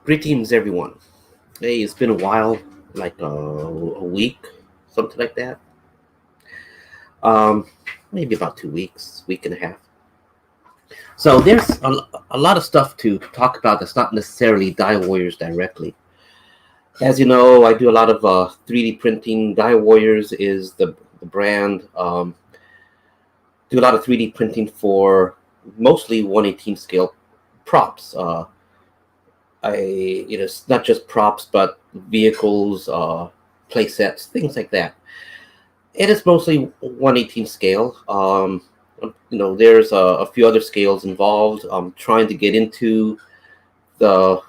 Greetings, everyone. Hey, it's been a while, like a week, something like that. Um, Maybe about 2 weeks, week and a half. So there's a lot of stuff to talk about that's not necessarily Die Warriors directly. As you know, I do a lot of 3D printing. Die Warriors is the brand. Do a lot of 3D printing for mostly 1/18 scale props. It's not just props, but vehicles, play sets, things like that. It is mostly 1/18 scale. There's a few other scales involved. I'm trying to get into the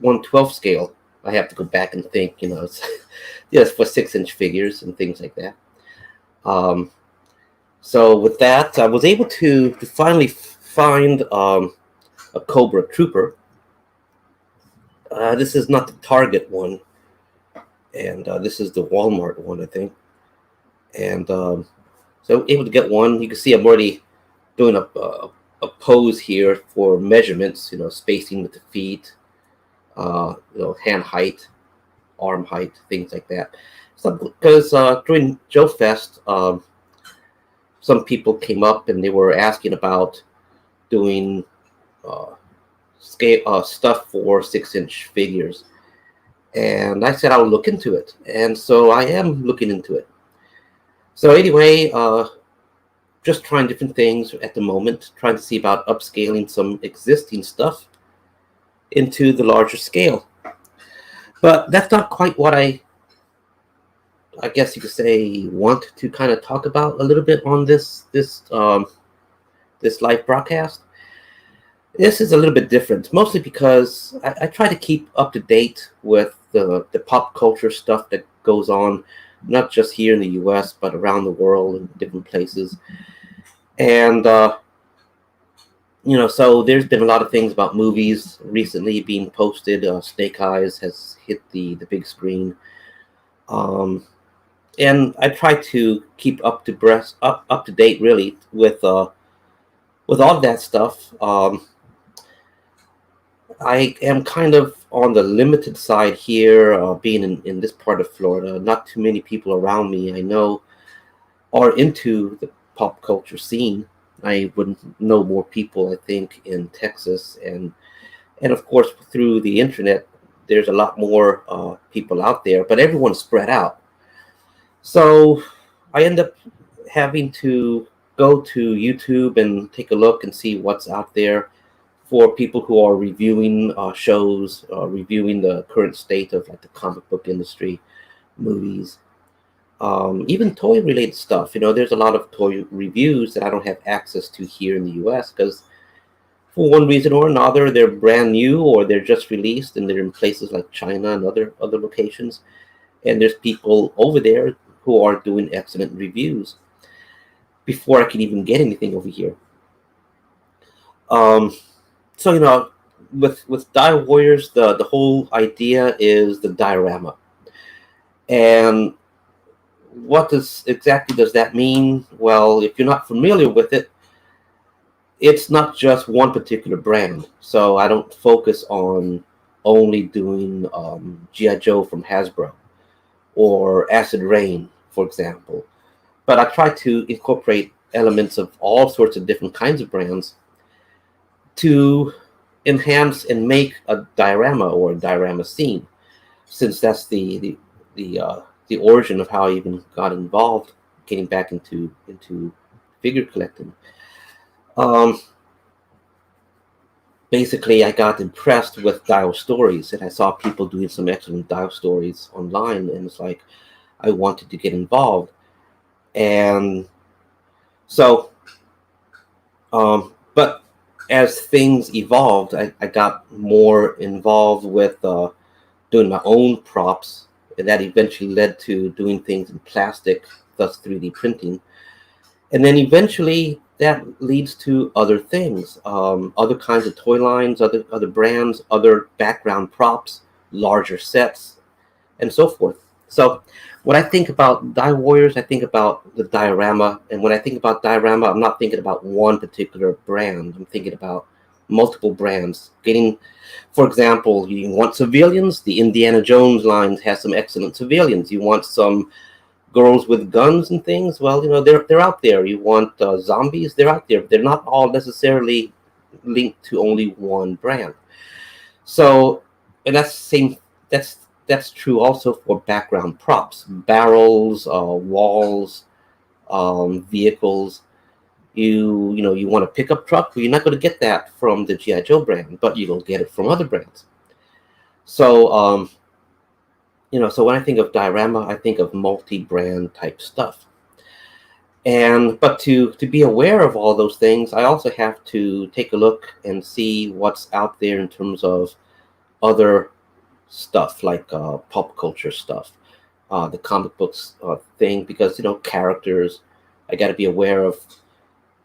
1/12 scale. I have to go back and think, it's yes, for 6-inch figures and things like that. Um, so with that, I was able to finally find a Cobra Trooper. This is not the Target one, and this is the Walmart one, I think. And so able to get one. You can see I'm already doing a pose here for measurements, spacing with the feet, hand height, arm height, things like that. So because during Joe Fest, some people came up and they were asking about doing uh, scale stuff for 6-inch figures, and I said I would look into it, and so I am looking into it. So anyway, just trying different things at the moment, trying to see about upscaling some existing stuff into the larger scale. But that's not quite what I guess you could say want to kind of talk about a little bit on this live broadcast. This is a little bit different, mostly because I try to keep up to date with the pop culture stuff that goes on, not just here in the U.S. but around the world in different places. And so there's been a lot of things about movies recently being posted. Snake Eyes has hit the big screen, and I try to keep up to date really with all of that stuff. I am kind of on the limited side here, being in this part of Florida. Not too many people around me I know are into the pop culture scene. I would know more people, I think, in Texas, and of course through the internet. There's a lot more people out there, but everyone's spread out. So I end up having to go to YouTube and take a look and see what's out there for people who are reviewing shows, reviewing the current state of like the comic book industry, movies, even toy related stuff. There's a lot of toy reviews that I don't have access to here in the US because for one reason or another, they're brand new or they're just released and they're in places like China and other locations. And there's people over there who are doing excellent reviews before I can even get anything over here. Um, so with Die Warriors, the whole idea is the diorama. And what does that mean? Well, if you're not familiar with it, it's not just one particular brand. So I don't focus on only doing GI Joe from Hasbro or Acid Rain, for example. But I try to incorporate elements of all sorts of different kinds of brands to enhance and make a diorama or a diorama scene, since that's the origin of how I even got involved, getting back into figure collecting. Um, Basically, I got impressed with Dio stories, and I saw people doing some excellent Dio stories online, and it's like I wanted to get involved. And so, but as things evolved, I got more involved with doing my own props, and that eventually led to doing things in plastic, thus 3D printing. And then eventually that leads to other things, other kinds of toy lines, other brands, other background props, larger sets, and so forth. So when I think about Die Warriors, I think about the diorama. And when I think about diorama, I'm not thinking about one particular brand. I'm thinking about multiple brands. Getting, for example, you want civilians, the Indiana Jones line has some excellent civilians. You want some girls with guns and things, well, they're out there. You want zombies, they're out there. They're not all necessarily linked to only one brand. So, and that's true also for background props, barrels, walls, vehicles. You want a pickup truck, well, you're not going to get that from the GI Joe brand, but you'll get it from other brands. So so when I think of diorama, I think of multi-brand type stuff. But to be aware of all those things, I also have to take a look and see what's out there in terms of other stuff, like pop culture stuff, the comic books thing, because characters. I got to be aware of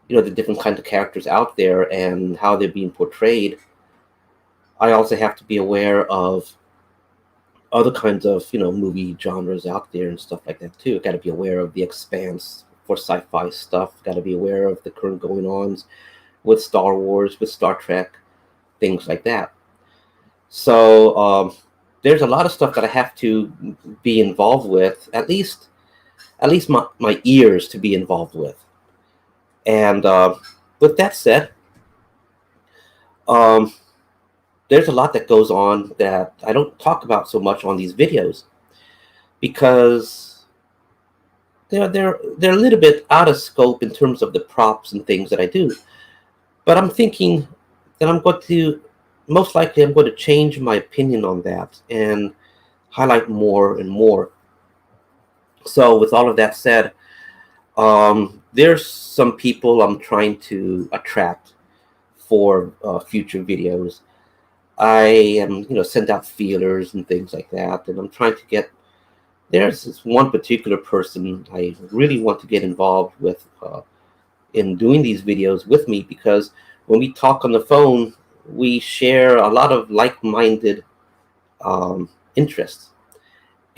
the different kinds of characters out there and how they're being portrayed. I also have to be aware of other kinds of movie genres out there and stuff like that too. Got to be aware of the Expanse for sci-fi stuff. Got to be aware of the current going-ons with Star Wars, with Star Trek, things like that. So there's a lot of stuff that I have to be involved with, at least my ears to be involved with. And with that said, there's a lot that goes on that I don't talk about so much on these videos, because they're a little bit out of scope in terms of the props and things that I do. But I'm thinking that I'm going to change my opinion on that and highlight more and more. So with all of that said, there's some people I'm trying to attract for future videos. I am, send out feelers and things like that, and I'm trying to get. There's this one particular person I really want to get involved with in doing these videos with me, because when we talk on the phone, we share a lot of like-minded interests,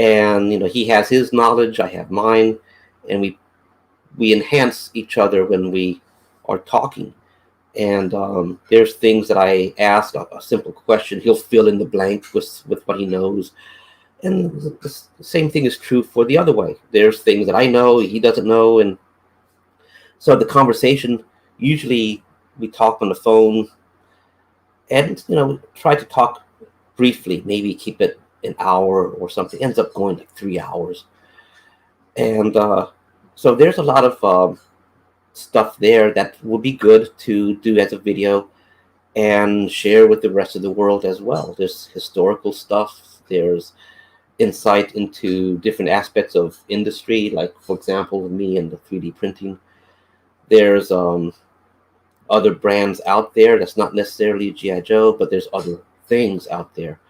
and he has his knowledge, I have mine, and we enhance each other when we are talking. And there's things that I ask, a simple question, he'll fill in the blank with what he knows. And the same thing is true for the other way. There's things that I know, he doesn't know. And so the conversation, usually we talk on the phone and, try to talk briefly, maybe keep it an hour or something. It ends up going like 3 hours. And so there's a lot of stuff there that would be good to do as a video and share with the rest of the world as well. There's historical stuff, there's insight into different aspects of industry, like for example with me and the 3D printing. There's other brands out there that's not necessarily GI Joe, but there's other things out there,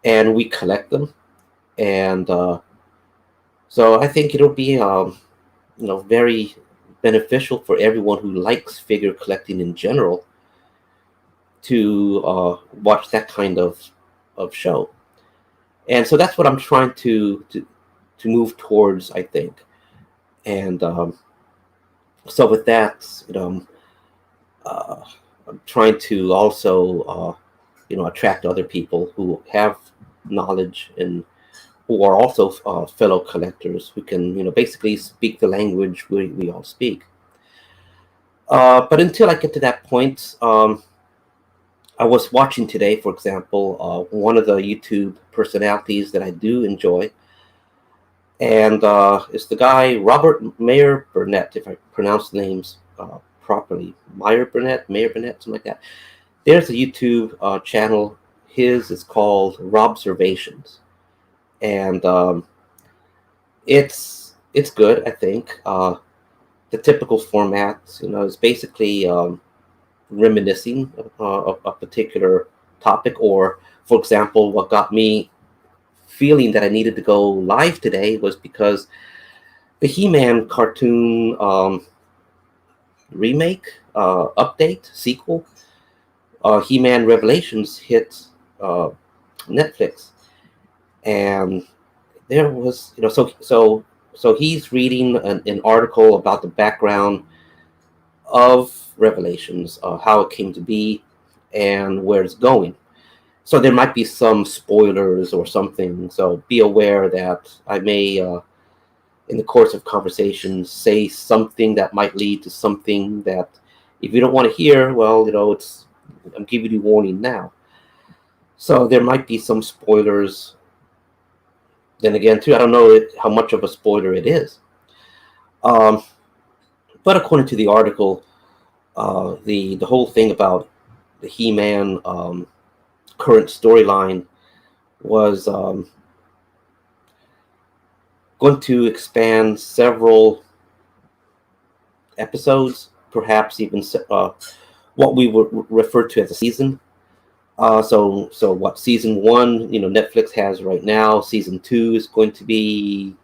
and we collect them. And so I think it'll be very beneficial for everyone who likes figure collecting in general to watch that kind of show. And so that's what I'm trying to move towards, I think. And so with that, I'm trying to also attract other people who have knowledge and who are also fellow collectors, who can basically speak the language we all speak. But until I get to that point, I was watching today, for example, one of the YouTube personalities that I do enjoy, and it's the guy Robert Mayer Burnett, if I pronounce the names properly. Mayer Burnett, something like that. There's a YouTube channel. His is called Robservations, and it's good, I think. The typical format, is basically reminiscing of a particular topic. Or, for example, what got me feeling that I needed to go live today was because the He-Man cartoon remake, update, sequel, He-Man Revelations hit Netflix, and there was, so he's reading an article about the background of Revelations, how it came to be, and where it's going. So there might be some spoilers or something. So be aware that I may, in the course of conversation, say something that might lead to something that, if you don't want to hear, well, it's I'm giving you warning now. So there might be some spoilers. Then again, too, I don't know how much of a spoiler it is. Um, but according to the article, the whole thing about the He-Man current storyline was going to expand several episodes, perhaps even what we would refer to as a season. So what season one, Netflix has right now. Season two is going to be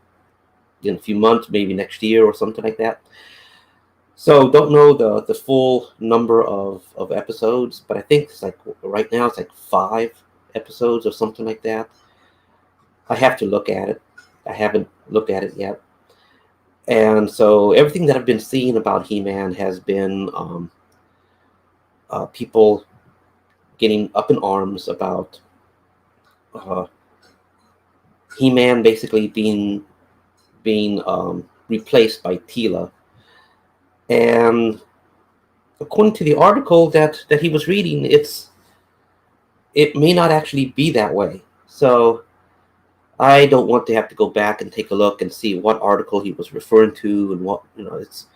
in a few months, maybe next year or something like that. So don't know the full number of episodes, but I think it's like right now it's like 5 episodes or something like that. I have to look at it. I haven't looked at it yet. And so everything that I've been seeing about He-Man has been people getting up in arms about He-Man basically being replaced by Teela. And according to the article that he was reading, it may not actually be that way. So I don't want to have to go back and take a look and see what article he was referring to and what, it's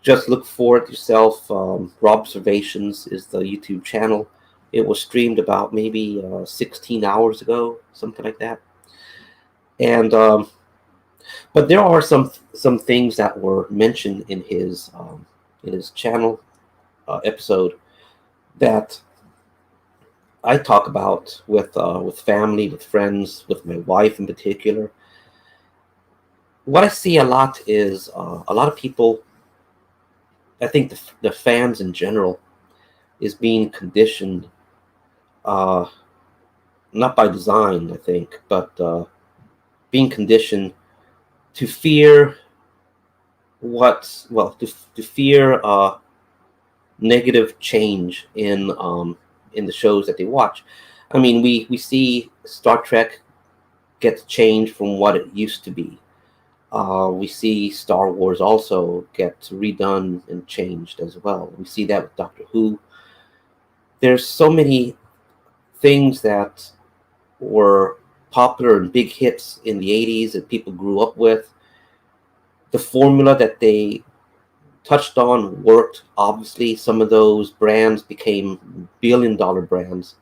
just look for it yourself. Robservations is the YouTube channel. It was streamed about maybe 16 hours ago, something like that. And but there are some things that were mentioned in his channel episode that I talk about with family, with friends, with my wife in particular. What I see a lot is a lot of people. I think the fans in general is being conditioned, not by design, I think, but being conditioned to fear to fear negative change in the shows that they watch. I mean, we see Star Trek get changed from what it used to be. We see Star Wars also get redone and changed as well. We see that with Doctor Who. There's so many things that were popular and big hits in the 80s that people grew up with. The formula that they touched on worked. Obviously, some of those brands became billion-dollar brands.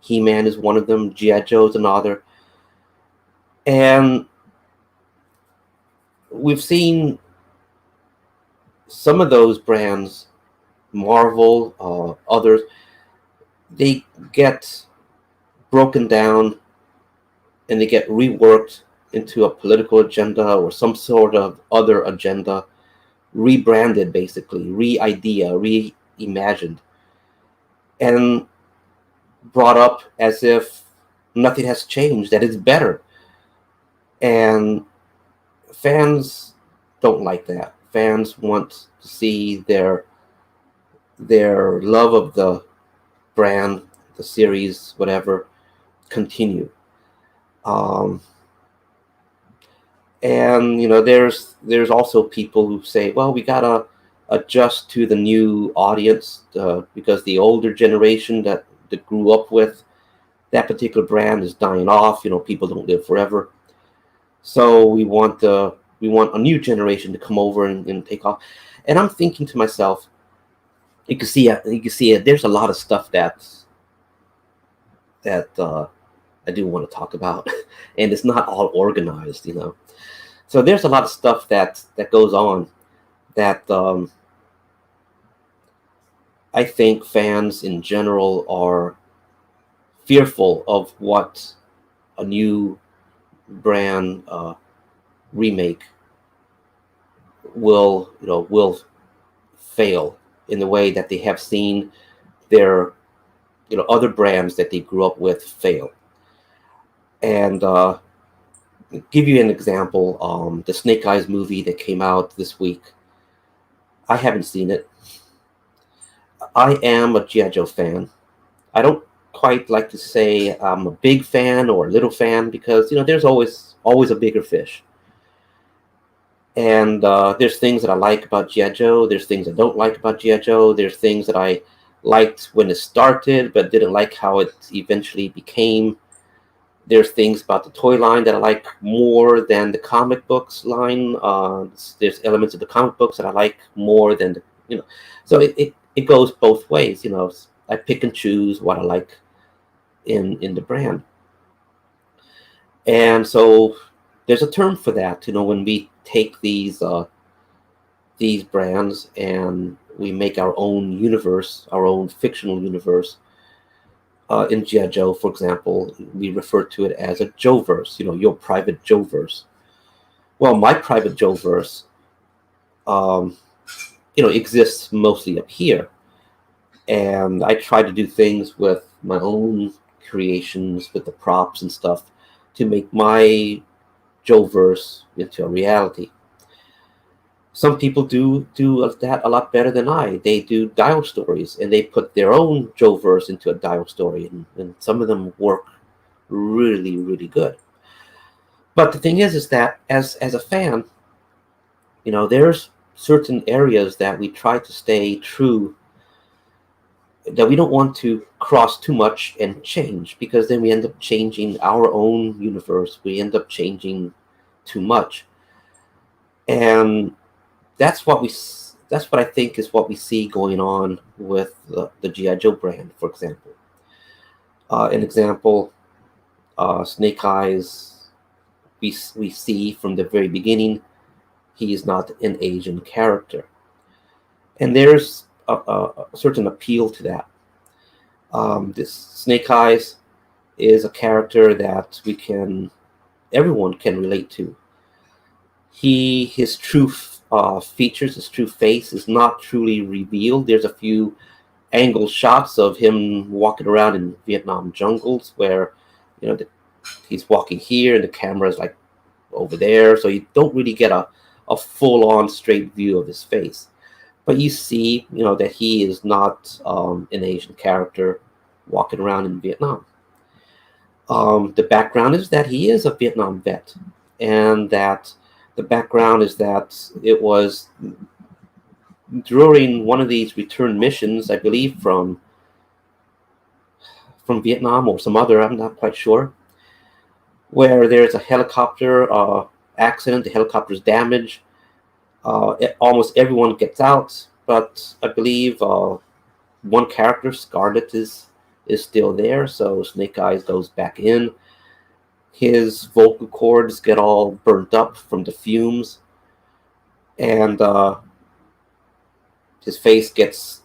He-Man is one of them. G.I. Joe is another. And we've seen some of those brands, Marvel, others, they get broken down and they get reworked into a political agenda or some sort of other agenda, rebranded basically, re-idea, reimagined, and brought up as if nothing has changed, that it's better. And fans don't like that. Fans want to see their love of the brand, the series, whatever, continue. And there's also people who say, well, we gotta adjust to the new audience because the older generation that grew up with that particular brand is dying off. People don't live forever, so we want a new generation to come over and take off. And I'm thinking to myself, you can see there's a lot of stuff that I do want to talk about, and it's not all organized, So there's a lot of stuff that goes on that I think fans in general are fearful of what a new brand remake will fail in the way that they have seen their other brands that they grew up with fail. And give you an example, the Snake Eyes movie that came out this week. I haven't seen it. I am a G.I. Joe fan. I don't quite like to say I'm a big fan or a little fan, because there's always a bigger fish. And there's things that I like about G.I. Joe. There's things I don't like about G.I. Joe. There's things that I liked when it started, but didn't like how it eventually became. There's things about the toy line that I like more than the comic books line. There's elements of the comic books that I like more than So it goes both ways. I pick and choose what I like in the brand. And so there's a term for that. When we take these brands and we make our own universe, our own fictional universe. In G.I. Joe, for example, we refer to it as a Joe-verse, your private Joe-verse. Well, my private Joe-verse, um, exists mostly up here. And I try to do things with my own creations, with the props and stuff, to make my Joe-verse into a reality. Some people do that a lot better than I. They do dial stories, and they put their own Joe-verse into a dial story, and some of them work really, really good. But the thing is that as a fan, there's certain areas that we try to stay true, that we don't want to cross too much and change, because then we end up changing our own universe. We end up changing too much, and that's what we that's what I think is what we see going on with the GI Joe brand, for example. An example, Snake Eyes. We see from the very beginning he is not an Asian character, and there's a certain appeal to that. This Snake Eyes is a character that everyone can relate to. His true features, his true face is not truly revealed. There's a few angle shots of him walking around in Vietnam jungles where, he's walking here and the camera is like over there, so you don't really get a full-on straight view of his face. But you see, that he is not an Asian character walking around in Vietnam. The background is that he is a Vietnam vet, and that the background is that it was during one of these return missions, I believe from Vietnam or some other, I'm not quite sure, where there's a helicopter accident, the helicopter's damaged. Almost everyone gets out, but I believe one character, Scarlet, is still there, so Snake Eyes goes back in. His vocal cords get all burnt up from the fumes, and his face gets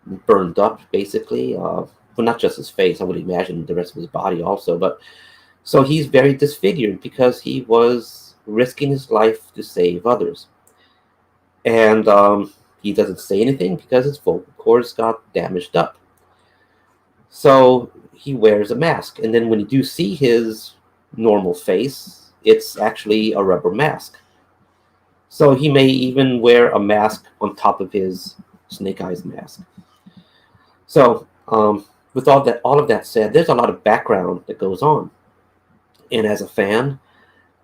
burned up, basically. Well, not just his face, I would imagine the rest of his body also. But so he's very disfigured because he was risking his life to save others. And he doesn't say anything because his vocal cords got damaged up. So he wears a mask. And then when you do see his normal face, it's actually a rubber mask. So he may even wear a mask on top of his Snake Eyes mask. So with all of that said, there's a lot of background that goes on. And as a fan,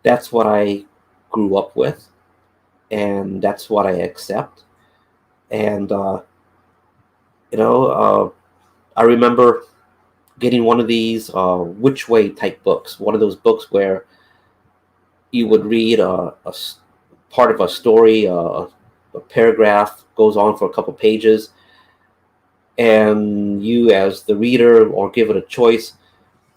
that's what I grew up with, and that's what I accept. And I remember getting one of these which way type books, one of those books where you would read a part of a story, a paragraph goes on for a couple pages, and you as the reader, or give it a choice,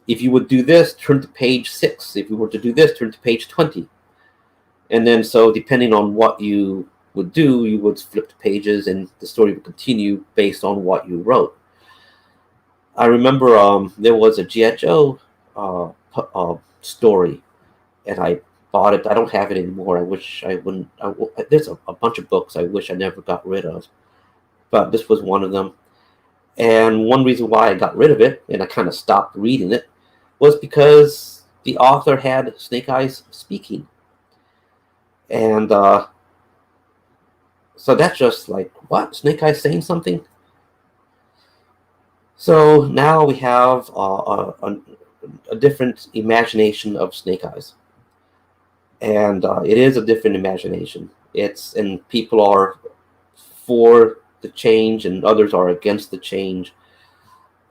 if you would do this, turn to page 6. If you were to do this, turn to page 20. And then so depending on what you would do, you would flip the pages and the story would continue based on what you wrote. I remember there was a G.I. Joe story, and I bought it. I don't have it anymore. I wish I wouldn't. There's a bunch of books I wish I never got rid of, but this was one of them. And one reason why I got rid of it, and I kind of stopped reading it, was because the author had Snake Eyes speaking. And so that's just like, what? Snake Eyes saying something? So now we have a different imagination of Snake Eyes, and it is a different imagination. And people are for the change, and others are against the change.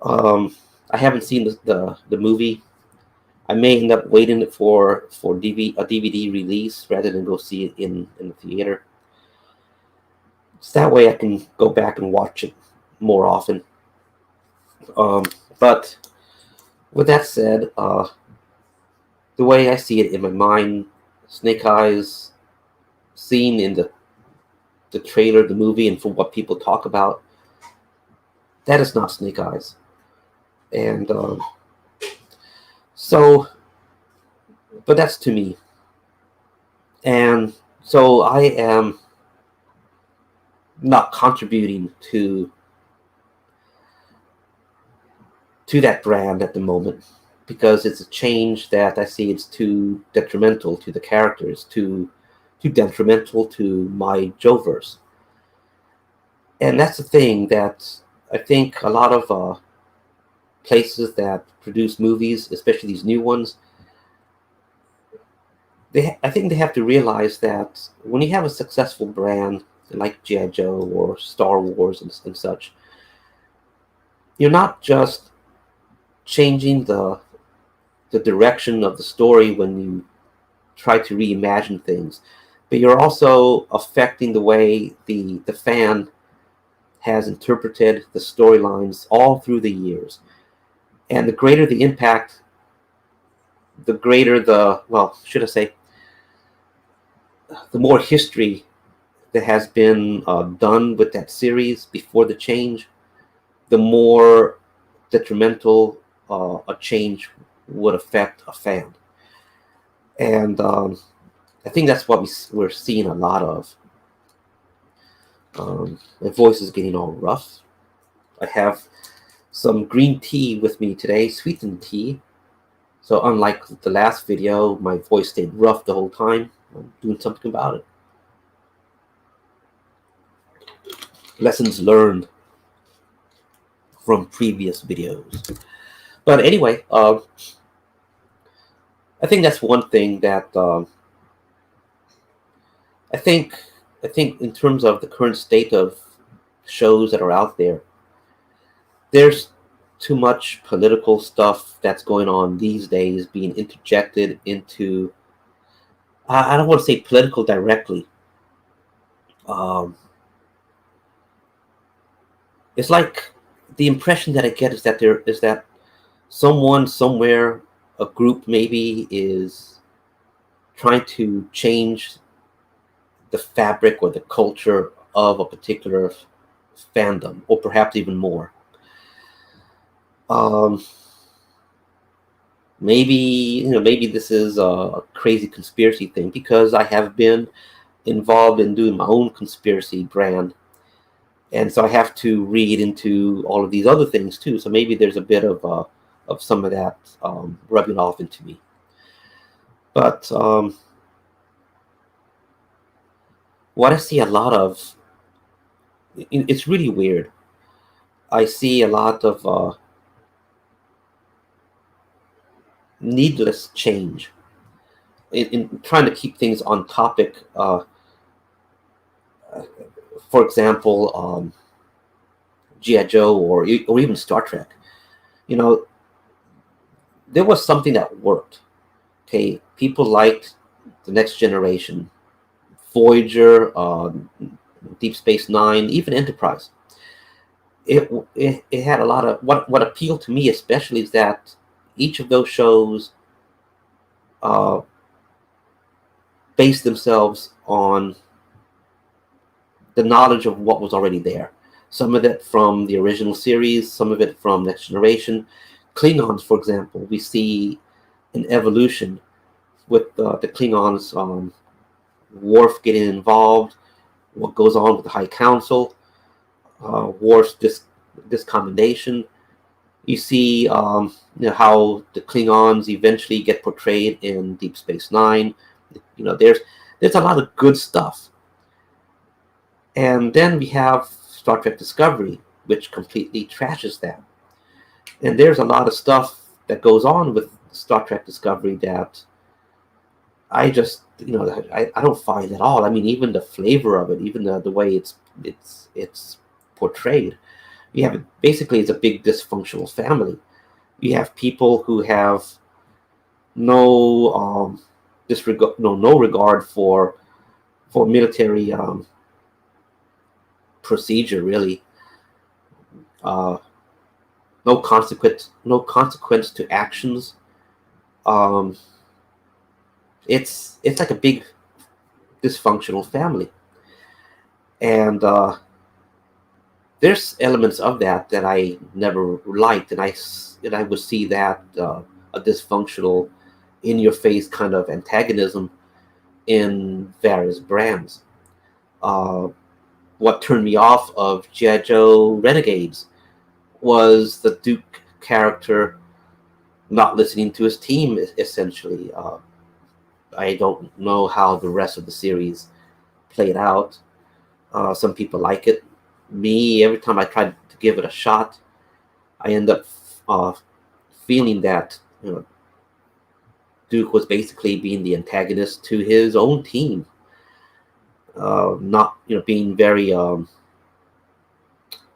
Um, I haven't seen the movie. I may end up waiting for a DVD release rather than go see it in the theater. So that way I can go back and watch it more often. Um, but with that said, the way I see it in my mind, Snake Eyes, seen in the trailer, the movie, and from what people talk about, that is not Snake Eyes. And so, but that's to me. And so I am not contributing to that brand at the moment because it's a change that I see it's too detrimental to the characters, too detrimental to my Joeverse. And that's the thing that I think a lot of places that produce movies, especially these new ones, I think they have to realize that when you have a successful brand like G.I. Joe or Star Wars and such, you're not just changing the direction of the story when you try to reimagine things, but you're also affecting the way the fan has interpreted the storylines all through the years. And the greater the impact, the greater should I say, the more history that has been done with that series before the change, the more detrimental a change would affect a fan. And I think that's what we're seeing a lot of. My voice is getting all rough. I have some green tea with me today, sweetened tea. So unlike the last video, my voice stayed rough the whole time. I'm doing something about it. Lessons learned from previous videos. But anyway, I think that's one thing that I think I think in terms of the current state of shows that are out there, there's too much political stuff that's going on these days being interjected into. I don't want to say political directly. Um, it's like the impression that I get is that someone somewhere, a group maybe, is trying to change the fabric or the culture of a particular fandom, or perhaps even more. Um, maybe this is a crazy conspiracy thing because I have been involved in doing my own conspiracy brand, and so I have to read into all of these other things too. So maybe there's a bit of some of that rubbing off into me. But what I see a lot of, it's really weird. I see a lot of needless change in trying to keep things on topic. For example, G.I. Joe or even Star Trek. You know, there was something that worked. Okay, people liked the Next Generation, Voyager, Deep Space Nine, even Enterprise. It had a lot of what appealed to me especially is that each of those shows uh, based themselves on the knowledge of what was already there. Some of it from the original series, some of it from Next Generation. Klingons, for example, we see an evolution with the Klingons, Worf getting involved, what goes on with the High Council, Worf's discommendation. You see how the Klingons eventually get portrayed in Deep Space Nine. There's a lot of good stuff. And then we have Star Trek Discovery, which completely trashes that. And there's a lot of stuff that goes on with Star Trek Discovery that I just, I don't find at all. I mean, even the flavor of it, even the way it's portrayed. You have basically it's a big dysfunctional family. You have people who have no disregard, no regard for military procedure, really. Uh, no consequence to actions. Um, it's like a big dysfunctional family, and there's elements of that I never liked, and I would see that a dysfunctional, in your face kind of antagonism in various brands. Uh, what turned me off of G.I. Joe Renegades was the Duke character not listening to his team, essentially. I don't know how the rest of the series played out. Some people like it. Me, every time I tried to give it a shot, I end up uh, feeling that Duke was basically being the antagonist to his own team, not being very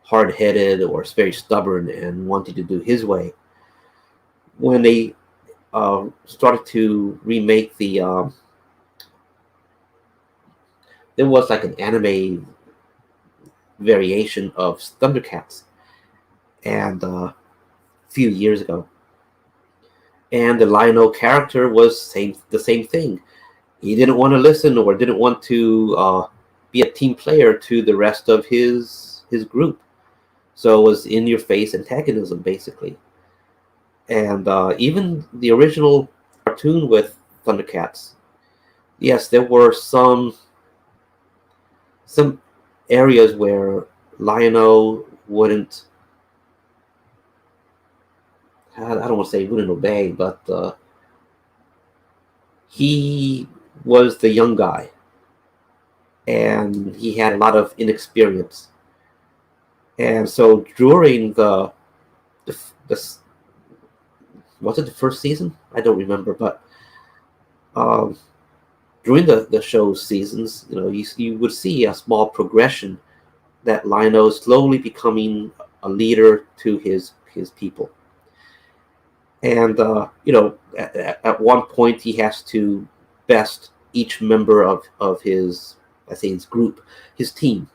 hard-headed or very stubborn and wanting to do his way. When they started to remake there was like an anime variation of Thundercats, and a few years ago, and the Lionel character was the same thing. He didn't want to listen or didn't want to be a team player to the rest of his group. So it was in your face antagonism basically. And even the original cartoon with Thundercats, yes, there were some areas where Lionel wouldn't. I don't want to say wouldn't obey, but he was the young guy, and he had a lot of inexperience. And so during the was it the first season? I don't remember, but um, during the show's seasons, you would see a small progression that Lionel is slowly becoming a leader to his people. And at one point he has to best each member of his, I say, his group, his team.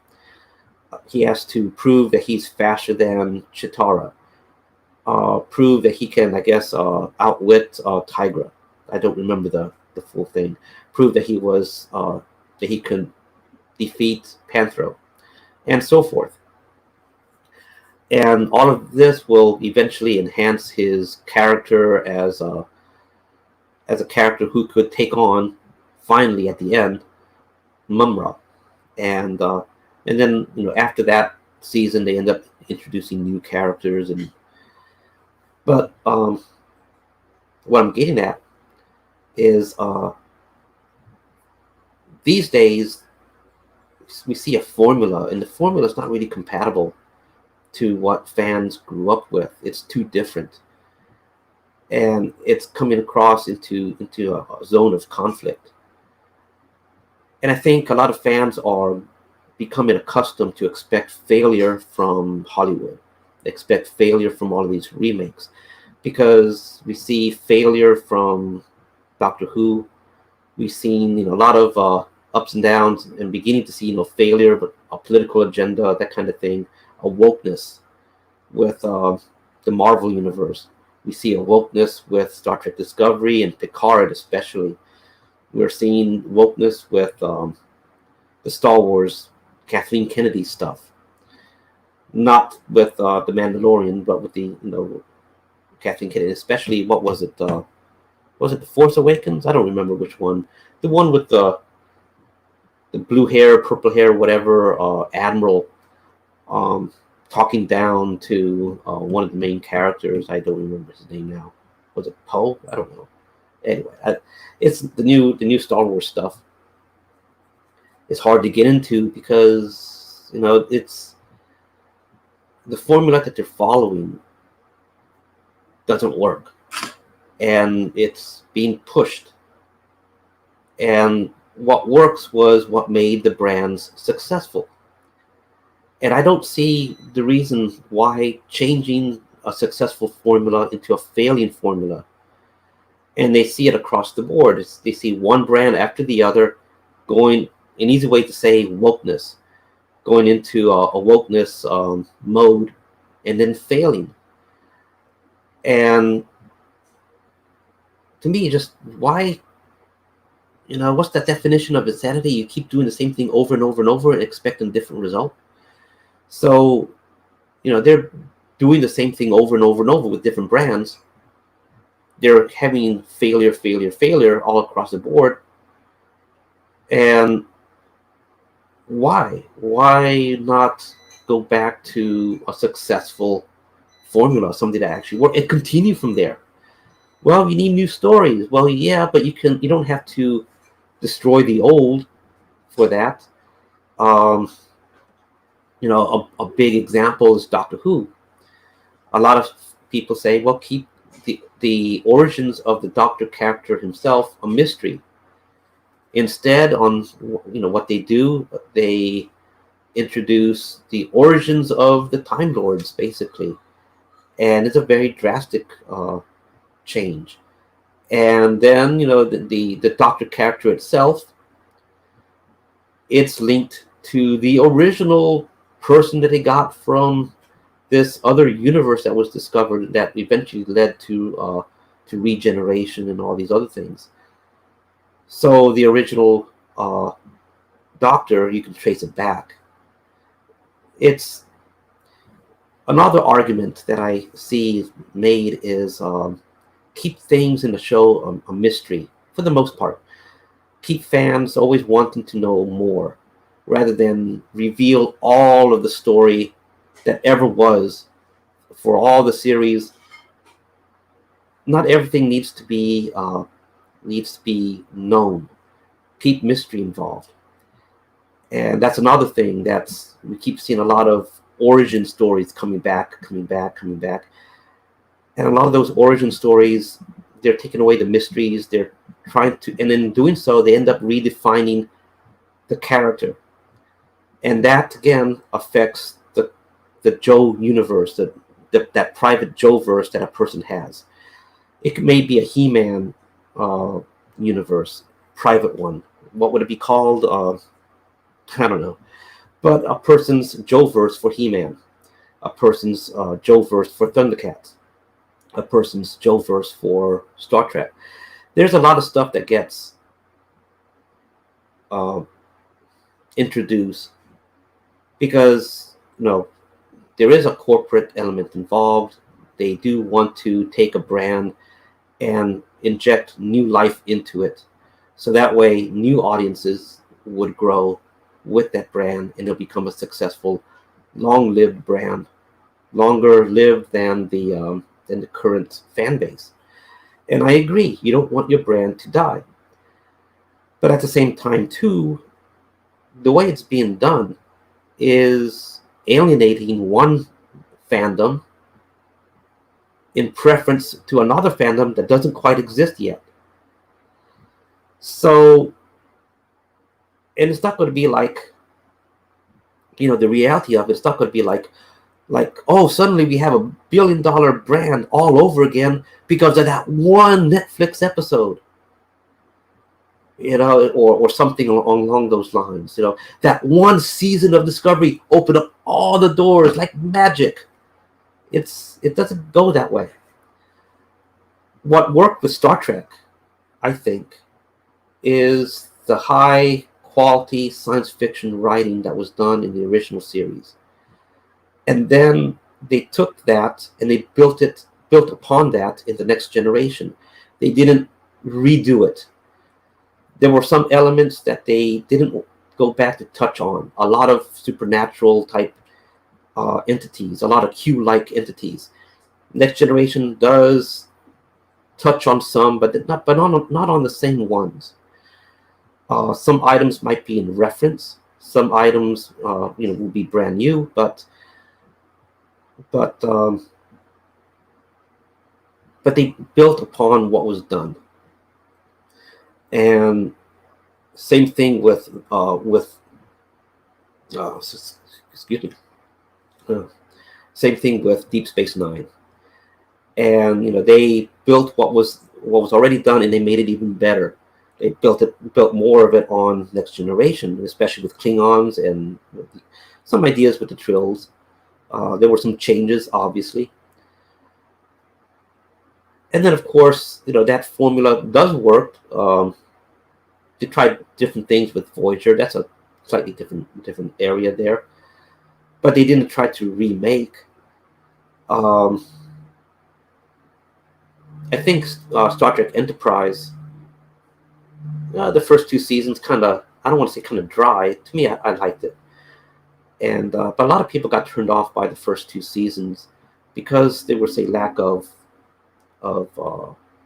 He has to prove that he's faster than Chitara. Prove that he can, I guess, outwit Tigra. I don't remember the full thing. Prove that that he can defeat Panthro, and so forth. And all of this will eventually enhance his character as a character who could take on, finally at the end, Mumra. And and then after that season they end up introducing new characters. But what I'm getting at is these days we see a formula, and the formula is not really compatible to what fans grew up with. It's too different, and it's coming across into a zone of conflict. And I think a lot of fans are becoming accustomed to expect failure from Hollywood. They expect failure from all of these remakes, because we see failure from Doctor Who. We've seen a lot of ups and downs, and beginning to see failure, but a political agenda, that kind of thing, a wokeness with the Marvel universe. We see a wokeness with Star Trek Discovery and Picard, especially. We're seeing wokeness with the Star Wars Kathleen Kennedy stuff, not with the Mandalorian, but with the Kathleen Kennedy, especially. What was it? Was it the Force Awakens? I don't remember which one. The one with the blue hair, purple hair, whatever, Admiral, um, talking down to one of the main characters. I don't remember his name now. Was it Poe? I don't know. Anyway, it's the new Star Wars stuff. It's hard to get into because it's the formula that they're following doesn't work, and it's being pushed. And what works was what made the brands successful. And I don't see the reason why changing a successful formula into a failing formula. And they see it across the board. They see one brand after the other going, an easy way to say wokeness, going into a wokeness mode and then failing. And to me, just why, what's that definition of insanity? You keep doing the same thing over and over and over and expecting a different result. So, they're doing the same thing over and over and over with different brands. They're having failure all across the board. And why? Why not go back to a successful formula, something that actually works, and continue from there? Well, you need new stories. Well, yeah, but you don't have to destroy the old for that. A big example is Doctor Who. A lot of people say, well, keep the origins of the Doctor character himself a mystery. Instead, on what they do, they introduce the origins of the Time Lords, basically, and it's a very drastic change. And then the Doctor character itself, it's linked to the original person that they got from this other universe that was discovered that eventually led to regeneration and all these other things. So the original Doctor, you can trace it back. It's another argument that I see made is keep things in the show a mystery for the most part. Keep fans always wanting to know more, rather than reveal all of the story that ever was for all the series. Not everything needs to be known. Keep mystery involved. And that's another thing we keep seeing a lot of origin stories coming back. And a lot of those origin stories, they're taking away the mysteries. They're trying to, and in doing so, they end up redefining the character. And that, again, affects the Joe universe, that private Joe verse that a person has. It may be a He-Man universe, private one. What would it be called? I don't know. But a person's Joe verse for He-Man, a person's Joe verse for Thundercats, a person's Joe verse for Star Trek. There's a lot of stuff that gets introduced because there is a corporate element involved. They do want to take a brand and inject new life into it, so that way new audiences would grow with that brand and it'll become a successful, long-lived brand, longer lived than the current fan base. And I agree, you don't want your brand to die, but at the same time too, the way it's being done is alienating one fandom in preference to another fandom that doesn't quite exist yet. So, and it's not going to be like, the reality of it's not going to be like, oh, suddenly we have $1 billion brand all over again because of that one Netflix episode. Or something along those lines. That one season of Discovery opened up all the doors like magic. It doesn't go that way. What worked with Star Trek, I think, is the high quality science fiction writing that was done in the original series. And then they took that and they built upon that in the next generation. They didn't redo it. There were some elements that they didn't go back to touch on. A lot of supernatural type entities, a lot of Q-like entities. Next Generation does touch on some, but not on the same ones. Some items might be in reference. Some items, will be brand new, but but they built upon what was done. And same thing with excuse me, uh, same thing with Deep Space Nine. And they built what was already done, and they made it even better. They built more of it on Next Generation, especially with Klingons and some ideas with the Trills. There were some changes, obviously, and then of course that formula does work. They tried different things with Voyager. That's a slightly different area there, but they didn't try to remake. Um, I think Star Trek Enterprise, the first two seasons, kind of, I don't want to say kind of dry. To me, I liked it, and but a lot of people got turned off by the first two seasons because there was a lack of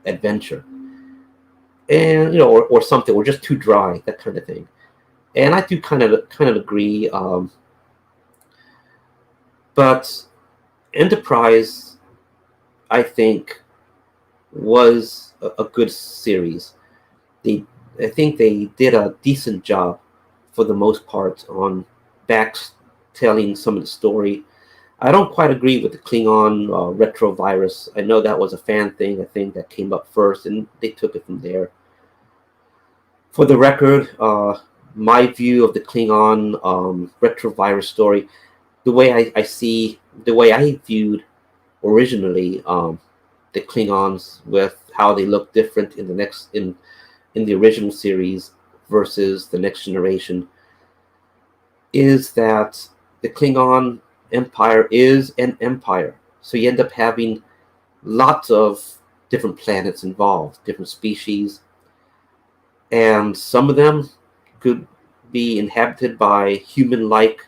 adventure, and or something, or just too dry, that kind of thing. And I do kind of agree. But Enterprise, I think, was a good series. They, I think they did a decent job for the most part on back telling some of the story. I don't quite agree with the Klingon retrovirus. I know that was a fan thing. I think that came up first, and they took it from there. For the record, my view of the Klingon retrovirus story, the way I viewed originally the Klingons, with how they look different in the original series versus the Next Generation, is that the Klingon Empire is an empire. So you end up having lots of different planets involved, different species, and some of them could be inhabited by human-like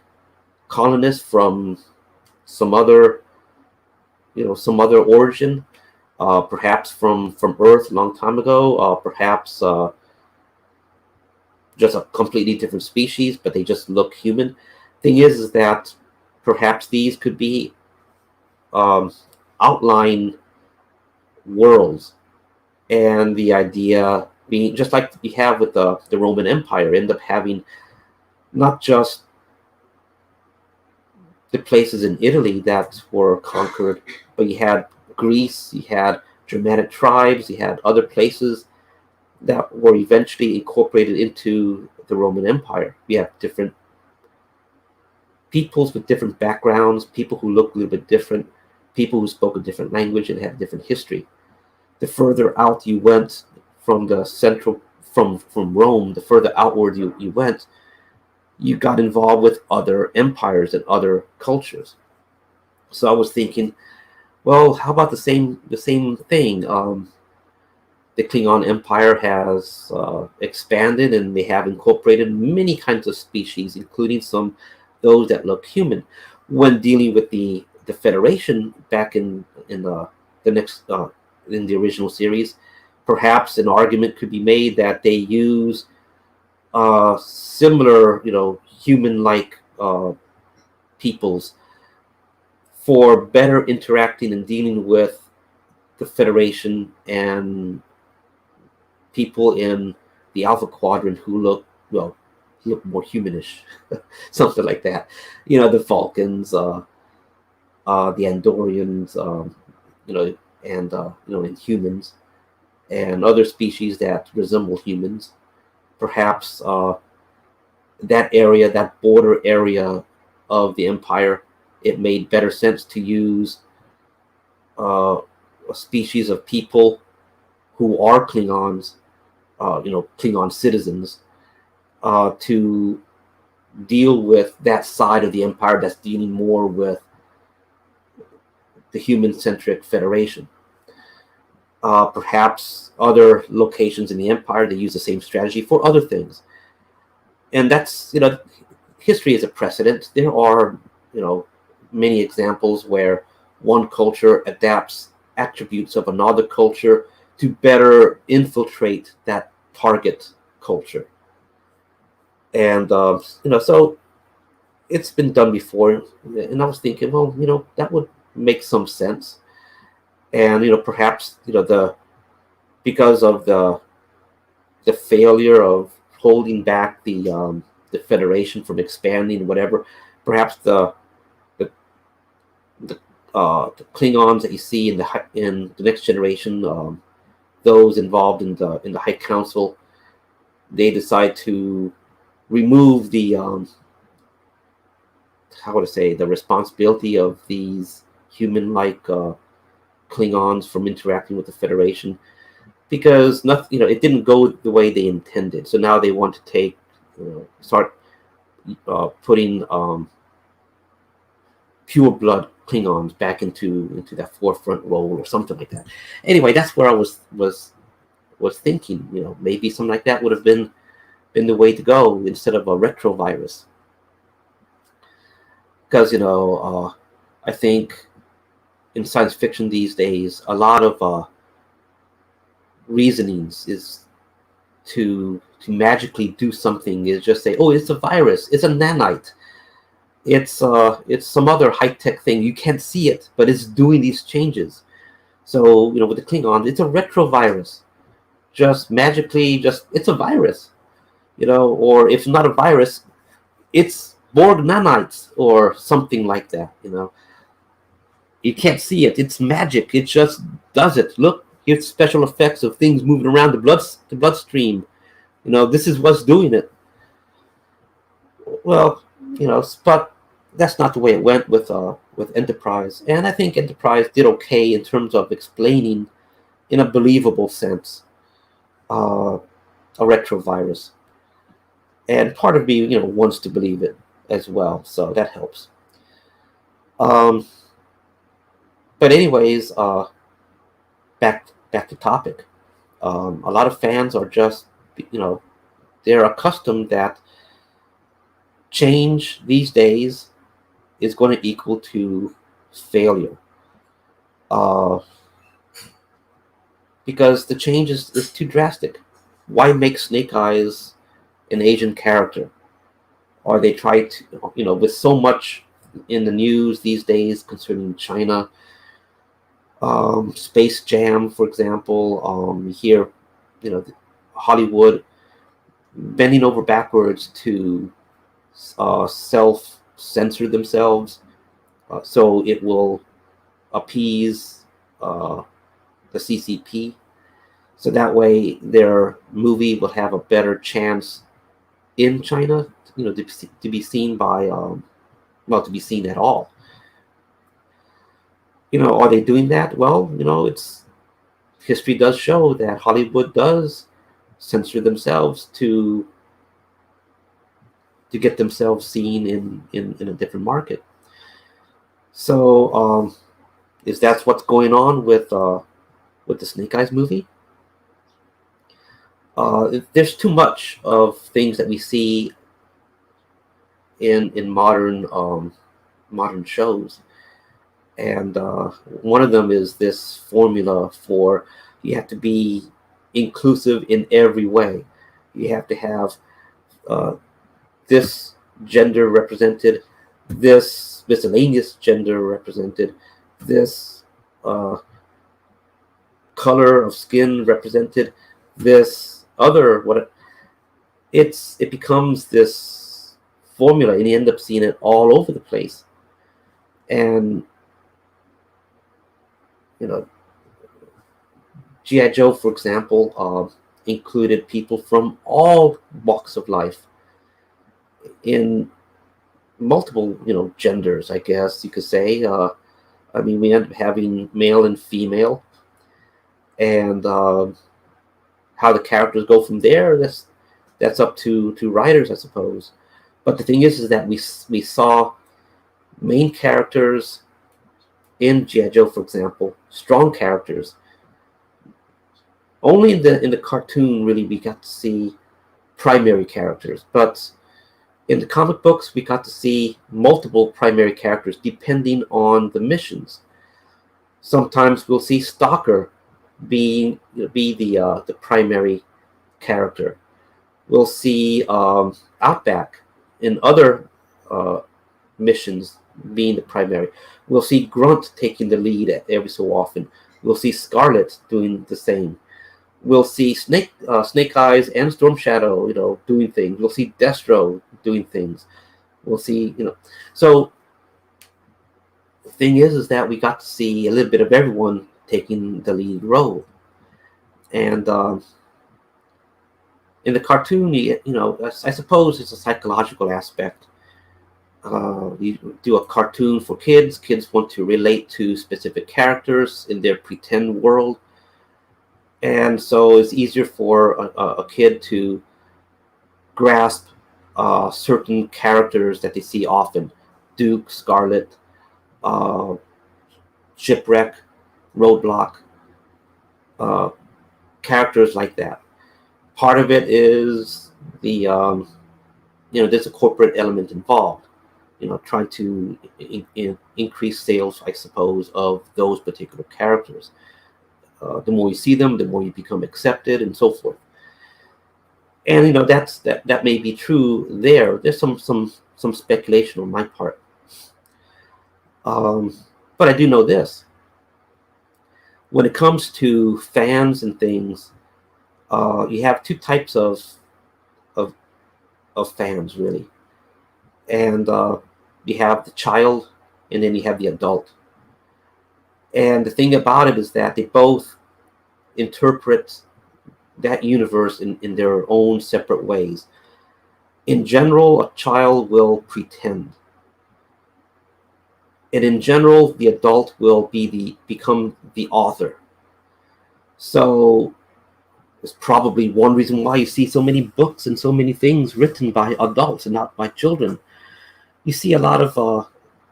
colonists from some other, some other origin, perhaps from Earth a long time ago, perhaps just a completely different species, but they just look human. Thing is that perhaps these could be um, outline worlds, and the idea being just like you have with the Roman Empire, end up having not just the places in Italy that were conquered, but you had Greece, you had Germanic tribes, you had other places that were eventually incorporated into the Roman Empire. You have different peoples with different backgrounds, people who look a little bit different, people who spoke a different language and had different history. The further out you went from the central, from Rome, the further outward you went, you got involved with other empires and other cultures. So I was thinking, well, how about the same thing? The Klingon Empire has expanded, and they have incorporated many kinds of species, including some those that look human. When dealing with the Federation back in the next in the original series, perhaps an argument could be made that they use similar, human-like peoples for better interacting and dealing with the Federation and people in the Alpha Quadrant who look more humanish, something like that. The Vulcans, the Andorians, and and humans and other species that resemble humans. Perhaps that area, that border area of the empire, it made better sense to use a species of people who are Klingons, Klingon citizens, to deal with that side of the empire that's dealing more with the human-centric Federation. Perhaps other locations in the empire, they use the same strategy for other things. And that's, history is a precedent. There are, many examples where one culture adapts attributes of another culture to better infiltrate that target culture. And, so it's been done before. And I was thinking, well, that would make some sense. And perhaps the because of the failure of holding back the Federation from expanding, whatever. Perhaps the the, the Klingons that you see in the next generation, those involved in the High Council, they decide to remove the how would I say, the responsibility of these human-like Klingons from interacting with the Federation, because nothing, it didn't go the way they intended. So now they want to start putting pure blood Klingons back into that forefront role or something like that. Anyway, that's where I was thinking. Maybe something like that would have been the way to go instead of a retrovirus. Because I think in science fiction these days, a lot of reasonings is to magically do something is just say, oh, it's a virus, it's a nanite, it's some other high tech thing. You can't see it, but it's doing these changes. So with the Klingons, it's a retrovirus. Just magically, just it's a virus. Or if not a virus, it's Borg nanites or something like that. You can't see it. It's magic. It just does it. Look, here's special effects of things moving around the bloodstream. This is what's doing it. Well, but that's not the way it went with Enterprise. And I think Enterprise did okay in terms of explaining, in a believable sense, a retrovirus. And part of me, wants to believe it as well, so that helps. But anyways, back to topic. A lot of fans are just, they're accustomed that change these days is going to equal to failure. Because the change is too drastic. Why make Snake Eyes an Asian character? Or they try to, with so much in the news these days concerning China, Space Jam, for example, here, Hollywood bending over backwards to self-censor themselves, so it will appease the CCP, so that way their movie will have a better chance in China, to be seen by, to be seen at all. Are they doing that? Well, it's history does show that Hollywood does censor themselves to get themselves seen in a different market. So, is that what's going on with the Snake Eyes movie? There's too much of things that we see in modern shows, and one of them is this formula for you have to be inclusive in every way. You have to have this gender represented, this miscellaneous gender represented, this color of skin represented, this other it becomes this formula, and you end up seeing it all over the place. And G.I. Joe, for example, included people from all walks of life in multiple, genders, I guess you could say. We end up having male and female, and how the characters go from there, that's up to writers, I suppose. But the thing is that we saw main characters in G.I. Joe, for example, strong characters. Only in the cartoon really we got to see primary characters, but in the comic books we got to see multiple primary characters depending on the missions. Sometimes we'll see Stalker be the primary character. We'll see Outback in other missions being the primary. We'll see Grunt taking the lead every so often. We'll see Scarlet doing the same. We'll see Snake Eyes and Storm Shadow, doing things. We'll see Destro doing things. We'll see, So the thing is that we got to see a little bit of everyone taking the lead role. And in the cartoon, I suppose it's a psychological aspect. You do a cartoon for kids. Kids want to relate to specific characters in their pretend world. And so it's easier for a kid to grasp certain characters that they see often. Duke, Scarlet, Shipwreck, Roadblock, characters like that. Part of it is there's a corporate element involved. Trying to increase sales, I suppose, of those particular characters. The more you see them, the more you become accepted, and so forth. And that may be true there. There's some speculation on my part. But I do know this. When it comes to fans and things, you have two types of fans, really. And you have the child, and then you have the adult. And the thing about it is that they both interpret that universe in their own separate ways. In general, a child will pretend. And in general, the adult will become the author. So it's probably one reason why you see so many books and so many things written by adults and not by children. You see a lot of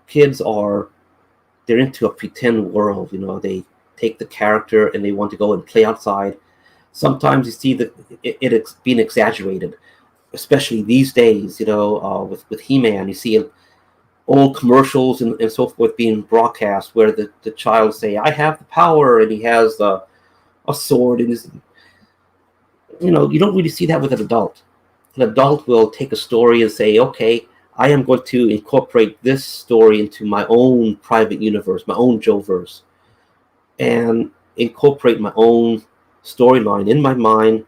kids they're into a pretend world. They take the character and they want to go and play outside. Sometimes you see it's being exaggerated, especially these days. With He-Man, you see old commercials and so forth being broadcast where the child say, "I have the power," and he has a sword in his. You don't really see that with an adult. An adult will take a story and say, "Okay, I am going to incorporate this story into my own private universe, my own Joe-verse, and incorporate my own storyline in my mind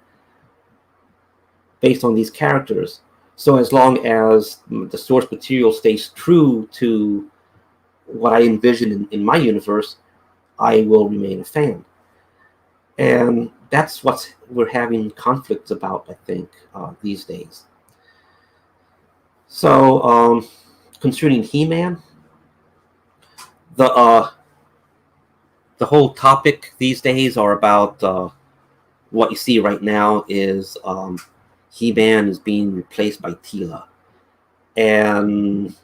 based on these characters. So as long as the source material stays true to what I envision in my universe, I will remain a fan." And that's what we're having conflicts about, I think, these days. So concerning He-Man, the whole topic these days are about what you see right now is He-Man is being replaced by Teela. And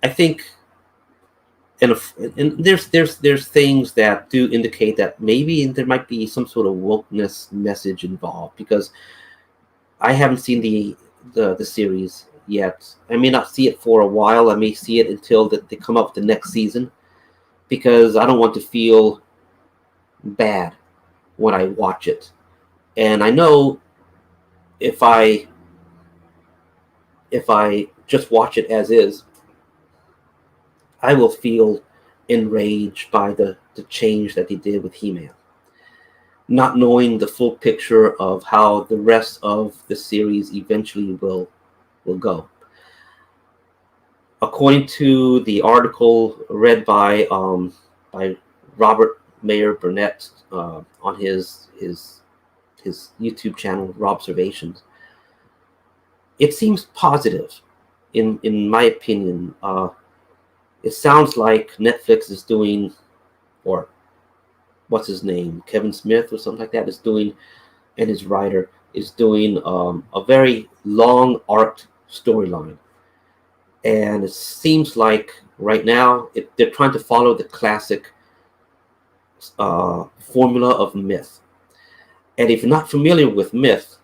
I think and there's things that do indicate that maybe there might be some sort of wokeness message involved, because I haven't seen the series yet. I may not see it for a while. I may see it until they come up with the next season, because I don't want to feel bad when I watch it. And I know if I just watch it as is, I will feel enraged by the change that they did with He-Man, not knowing the full picture of how the rest of the series eventually will go. According to the article read by Robert Mayer Burnett on his YouTube channel, Robservations, it seems positive, in my opinion. It sounds like Netflix is doing, or what's his name, Kevin Smith or something like that, is doing, and his writer is doing a very long arc storyline. And it seems like right now they're trying to follow the classic formula of myth. And if you're not familiar with myth,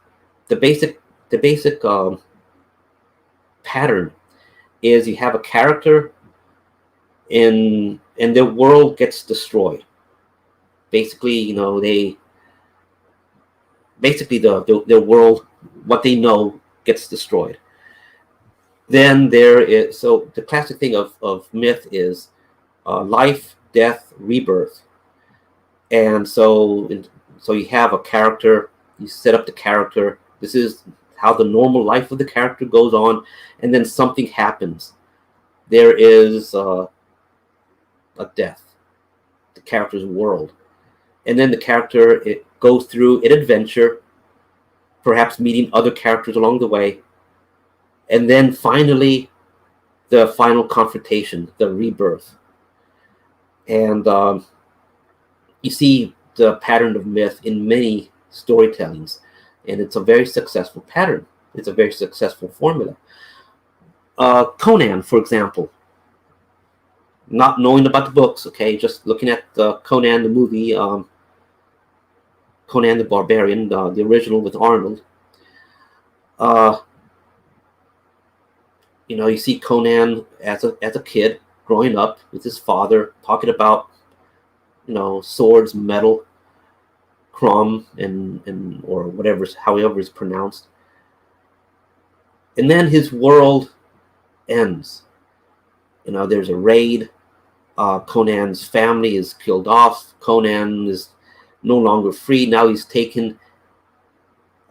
the basic pattern is you have a character and their world gets destroyed. Basically, their world, what they know, gets destroyed. Then there is, so the classic thing of myth is life death, rebirth. And so you have a character, you set up the character. This is how the normal life of the character goes on, and then something happens. There is a death, the character's world, and then the character, it goes through an adventure, perhaps meeting other characters along the way, and then finally the final confrontation, the rebirth. And you see the pattern of myth in many storytellings, and it's a very successful pattern. It's a very successful formula. Conan, for example, not knowing about the books, okay, just looking at Conan the movie, Conan the Barbarian, the original with Arnold. You see Conan as a kid growing up with his father, talking about swords, metal, Crom, and or however it's pronounced. And then his world ends. There's a raid. Conan's family is killed off. Conan is no longer free. Now he's taken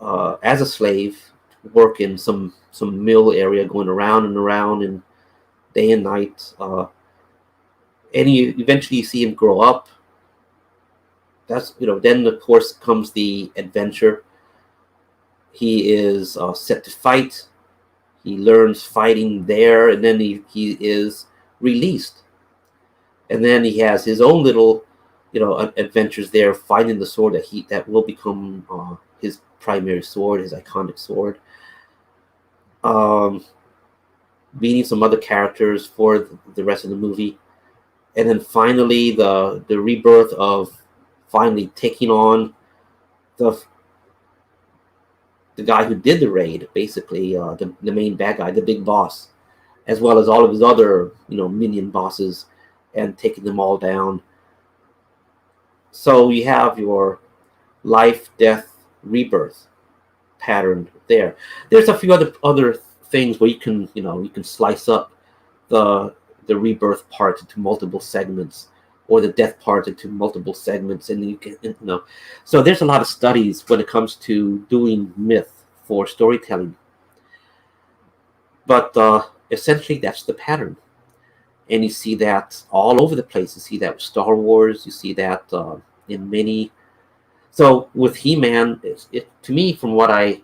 as a slave to work in some mill area, going around and around and day and night. And eventually you see him grow up. Then of course comes the adventure. He is set to fight. He learns fighting there, and then he is released. And then he has his own little, adventures there, finding the sword that will become his primary sword, his iconic sword. Meeting some other characters for the rest of the movie, and then finally the rebirth of finally taking on the guy who did the raid, basically the main bad guy, the big boss, as well as all of his other minion bosses, and taking them all down. So you have your life, death, rebirth pattern there. There's a few other things where you can slice up the rebirth part into multiple segments, or the death part into multiple segments, and you can so there's a lot of studies when it comes to doing myth for storytelling. But essentially that's the pattern, and you see that all over the place. You see that with Star Wars. You see that in many. So with He-Man, to me, from what I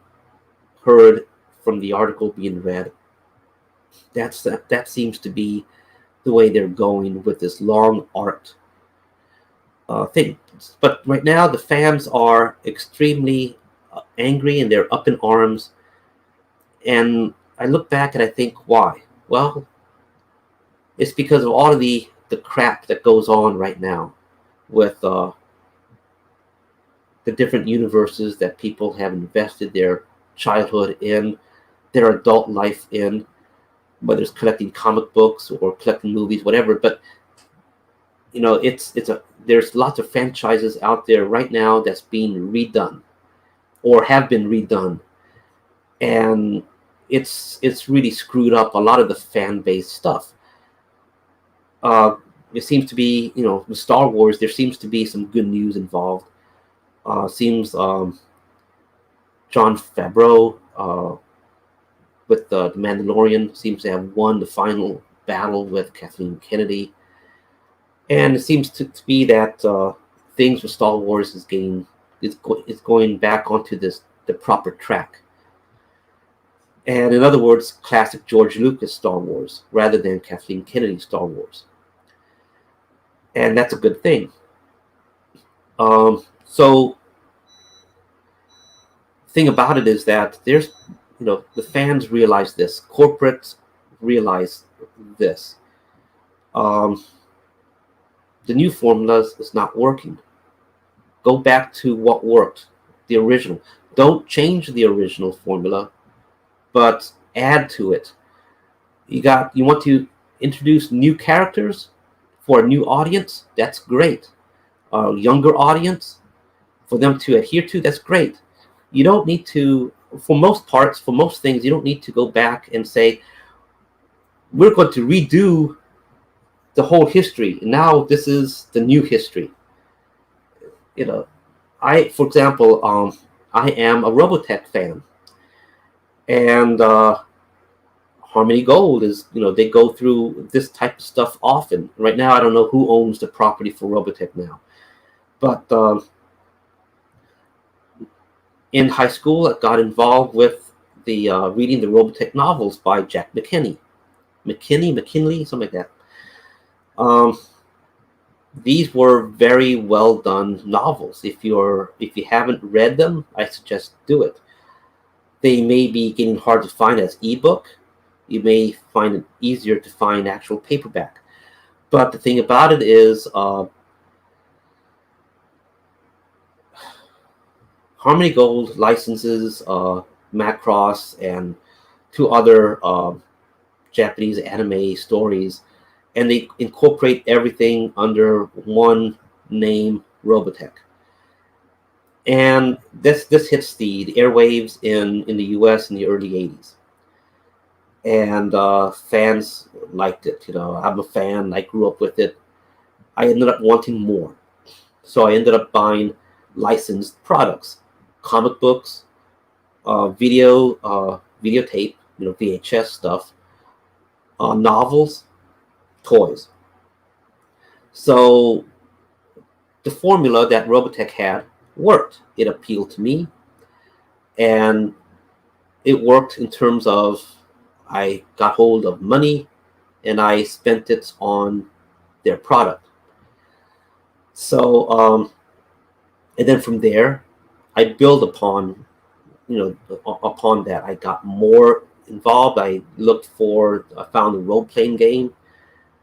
heard from the article being read, that seems to be the way they're going with this long art thing. But right now the fans are extremely angry, and they're up in arms. And I look back and I think, why? Well, it's because of all of the crap that goes on right now with the different universes that people have invested their childhood in, their adult life in, whether it's collecting comic books or collecting movies, whatever. But there's lots of franchises out there right now that's being redone or have been redone, and it's really screwed up a lot of the fan base stuff. It seems to be, with Star Wars, there seems to be some good news involved. Seems Jon Favreau with the Mandalorian seems to have won the final battle with Kathleen Kennedy, and it seems to be that things with Star Wars is going back onto the proper track. And in other words, classic George Lucas Star Wars rather than Kathleen Kennedy Star Wars, and that's a good thing. So the thing about it is that there's, the fans realize this, corporates realize this. The new formula is not working. Go back to what worked, the original. Don't change the original formula, but add to it. You want to introduce new characters for a new audience? That's great. A younger audience, for them to adhere to, that's great. You don't need to, for most things, you don't need to go back and say, we're going to redo the whole history. Now this is the new history. You know, for example, I am a Robotech fan, and Harmony Gold is, they go through this type of stuff often. Right now, I don't know who owns the property for Robotech now, but in high school, I got involved with the reading the Robotech novels by Jack McKinley, something like that. Um, these were very well done novels. If you haven't read them, I suggest do it. They may be getting hard to find as ebook. You may find it easier to find actual paperback. But the thing about it is, Harmony Gold licenses Macross and two other Japanese anime stories, and they incorporate everything under one name, Robotech. And this hits the airwaves in the U.S. in the early '80s, and fans liked it. I'm a fan. I grew up with it. I ended up wanting more, so I ended up buying licensed products, comic books, videotape, VHS stuff, novels, toys. So the formula that Robotech had worked. It appealed to me, and it worked in terms of I got hold of money and I spent it on their product. So, and then from there, I build upon, upon that. I got more involved. I found a role-playing game.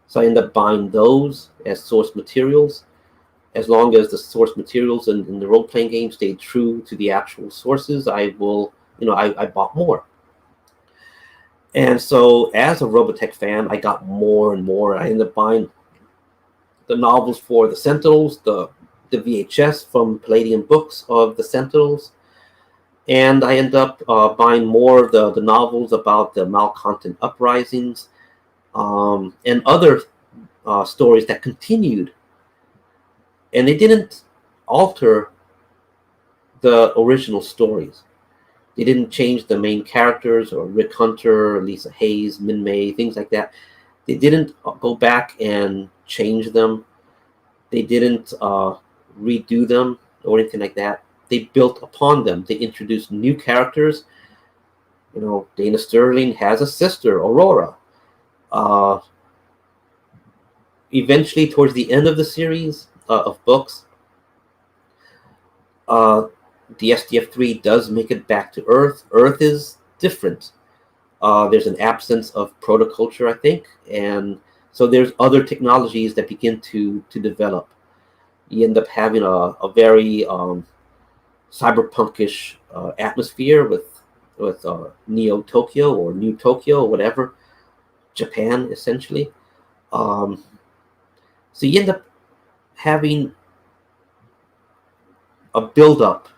So I ended up buying those as source materials. As long as the source materials in the role-playing game stayed true to the actual sources, I bought more. And so as a Robotech fan, I got more and more. I ended up buying the novels for the Sentinels, the VHS from Palladium Books of the Sentinels. And I ended up buying more of the novels about the Malcontent uprisings, and other stories that continued. And they didn't alter the original stories. They didn't change the main characters, or Rick Hunter, or Lisa Hayes, Min May, things like that. They didn't go back and change them. They didn't redo them or anything like that. They built upon them. They introduced new characters. Dana Sterling has a sister, Aurora. Eventually, towards the end of the series of books, the SDF-3 does make it back to Earth. Earth is different. There's an absence of protoculture, I think, and so there's other technologies that begin to develop. You end up having a very cyberpunkish atmosphere with Neo Tokyo or New Tokyo or whatever, Japan essentially. So you end up having a build-up,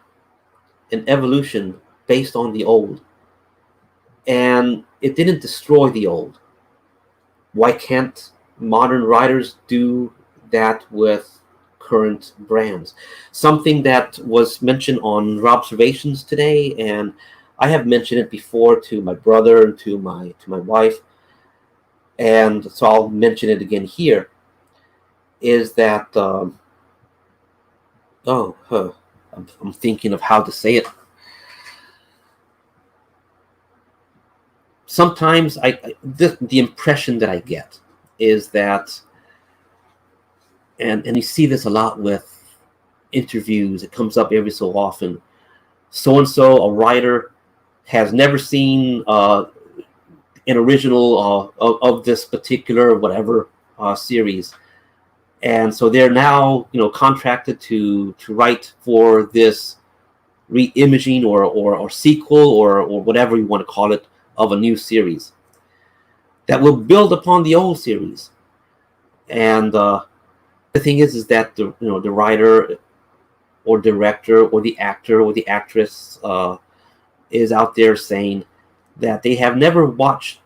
an evolution based on the old, and it didn't destroy the old. Why can't modern writers do that with current brands? Something that was mentioned on Robservations today, and I have mentioned it before to my brother and to my wife, and so I'll mention it again here, is that I'm thinking of how to say it. Sometimes the impression that I get is that, and you see this a lot with interviews, it comes up every so often, so-and-so, a writer, has never seen an original of this particular whatever series, and so they're now contracted to write for this re-imaging or sequel or whatever you want to call it of a new series that will build upon the old series. And the thing is that the writer or director or the actor or the actress is out there saying that they have never watched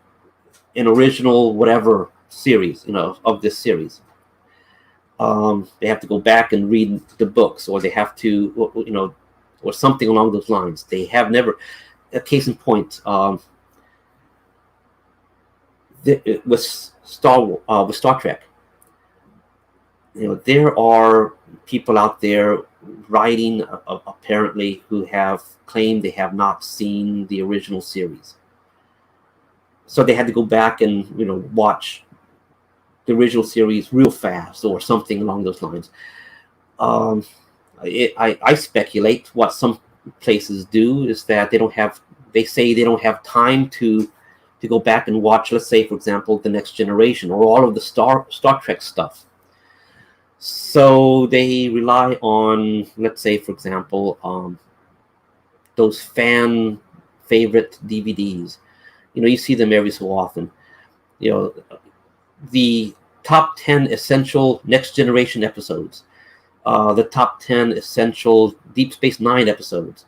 an original whatever series, of this series. They have to go back and read the books, or they have to, or something along those lines. They have never. A case in point, with Star Trek. There are people out there writing, apparently, who have claimed they have not seen the original series. So they had to go back and watch the original series real fast, or something along those lines. I speculate what some places do is that they say they don't have time to go back and watch, let's say, for example, The Next Generation, or all of the Star Trek stuff. So they rely on, let's say, for example, those fan favorite DVDs. You see them every so often. The top 10 essential Next Generation episodes, the top 10 essential Deep Space Nine episodes,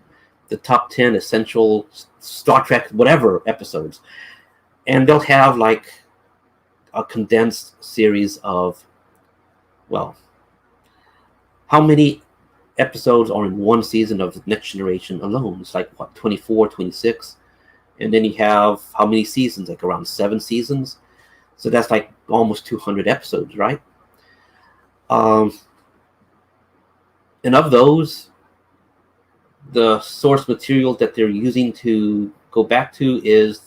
the top 10 essential Star Trek whatever episodes. And they'll have like a condensed series of, well, how many episodes are in one season of Next Generation alone? It's like, what, 24, 26? And then you have how many seasons? Like around 7 seasons. So that's like almost 200 episodes, right? And of those, the source material that they're using to go back to is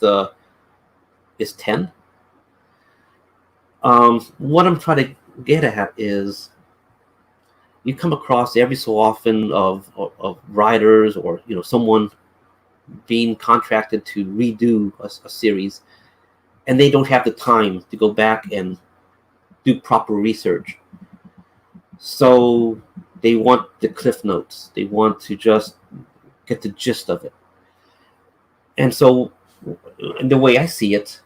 10. What I'm trying to get at is, you come across every so often of writers, or someone being contracted to redo a series, and they don't have the time to go back and do proper research. So they want the cliff notes. They want to just get the gist of it. And so, in the way I see it,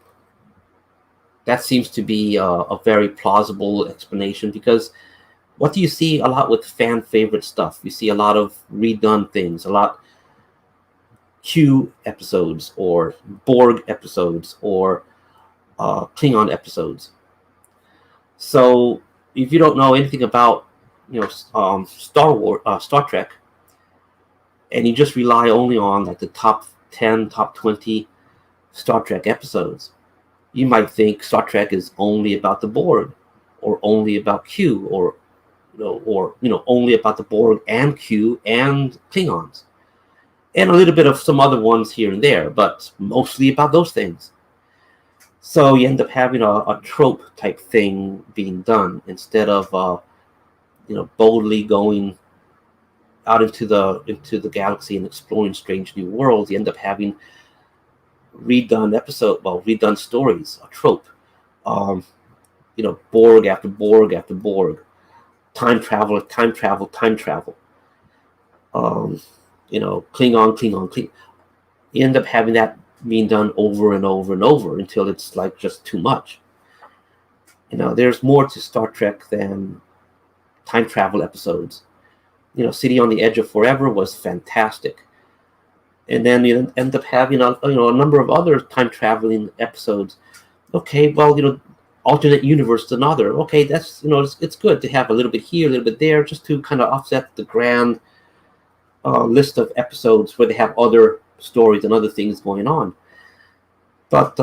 that seems to be a very plausible explanation, because what do you see a lot with fan favorite stuff? You see a lot of redone things, a lot Q episodes, or Borg episodes, or Klingon episodes. So if you don't know anything about Star Trek, and you just rely only on like the top 10, top 20 Star Trek episodes, you might think Star Trek is only about the Borg, or only about Q, or only about the Borg and Q and Klingons, and a little bit of some other ones here and there, but mostly about those things. So you end up having a trope type thing being done, instead of boldly going out into the galaxy and exploring strange new worlds. You end up having redone stories, a trope. Borg after Borg after Borg. Time travel. Klingon. You end up having that being done over and over and over until it's like just too much. There's more to Star Trek than time travel episodes. City on the Edge of Forever was fantastic. And then you end up having a number of other time traveling episodes. Okay, well, alternate universe to another. Okay, that's it's good to have a little bit here, a little bit there, just to kind of offset the grand list of episodes where they have other stories and other things going on. But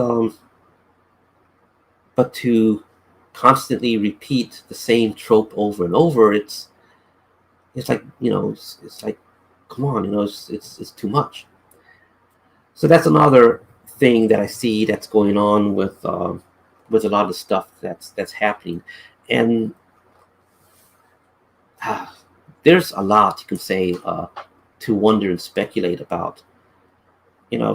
to constantly repeat the same trope over and over, it's like it's like, come on, it's too much. So that's another thing that I see that's going on with a lot of stuff that's happening. And there's a lot you can say to wonder and speculate about.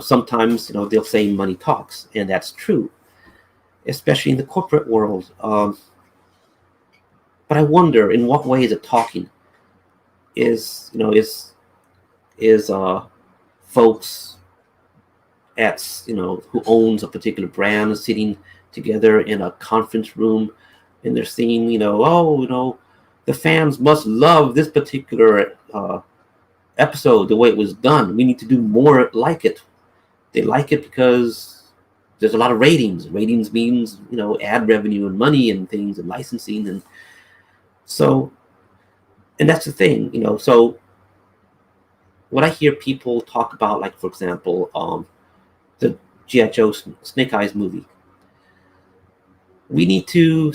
Sometimes they'll say money talks, and that's true, especially in the corporate world. But I wonder, in what way is it talking? Is folks at who owns a particular brand sitting together in a conference room, and they're saying, the fans must love this particular episode the way it was done. We need to do more like it. They like it because there's a lot of ratings. Ratings means, ad revenue and money and things and licensing. And so, and that's the thing, so when I hear people talk about, like, for example, the G.I. Joe Snake Eyes movie, we need to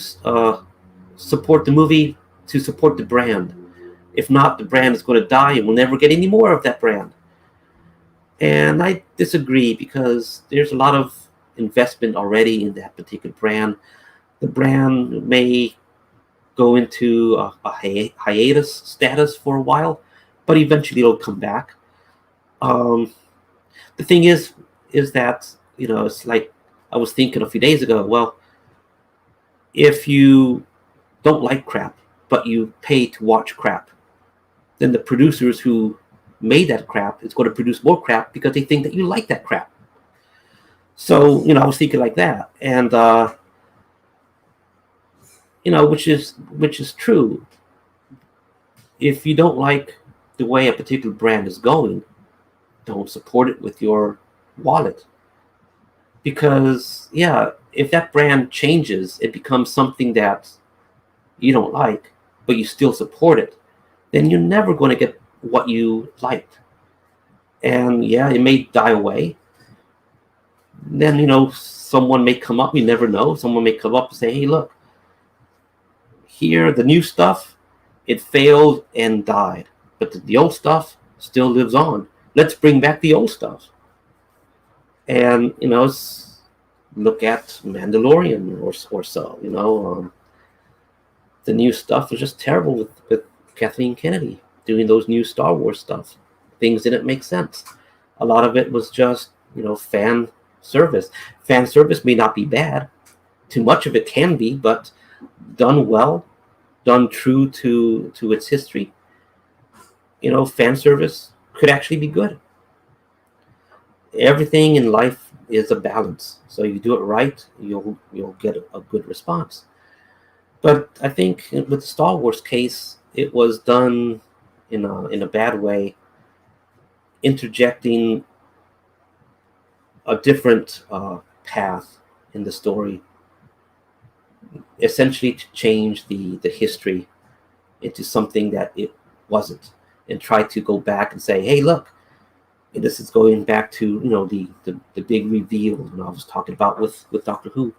support the movie to support the brand. If not, the brand is going to die and we'll never get any more of that brand. And I disagree, because there's a lot of investment already in that particular brand. The brand may go into a hiatus status for a while, but eventually it'll come back. The thing is that, it's like I was thinking a few days ago, well, if you don't like crap, but you pay to watch crap, then the producers who made that crap is going to produce more crap because they think that you like that crap. So, I was thinking like that. And, which is true. If you don't like the way a particular brand is going, don't support it with your wallet. Because, yeah, if that brand changes, it becomes something that you don't like, but you still support it, then you're never going to get what you liked. And yeah, it may die away. Then, someone may come up, you never know, someone may come up and say, hey, look, here, the new stuff, it failed and died, but the old stuff still lives on. Let's bring back the old stuff. And, look at Mandalorian or so, the new stuff was just terrible with Kathleen Kennedy doing those new Star Wars stuff. Things didn't make sense. A lot of it was just, fan service. Fan service may not be bad. Too much of it can be, but done well, done true to its history, fan service could actually be good. Everything in life is a balance. So you do it right, you'll get a good response. But I think with the Star Wars case, it was done in a bad way, interjecting a different path in the story, essentially to change the history into something that it wasn't, and try to go back and say, hey, look, this is going back to the big reveal when I was talking about with Doctor Who.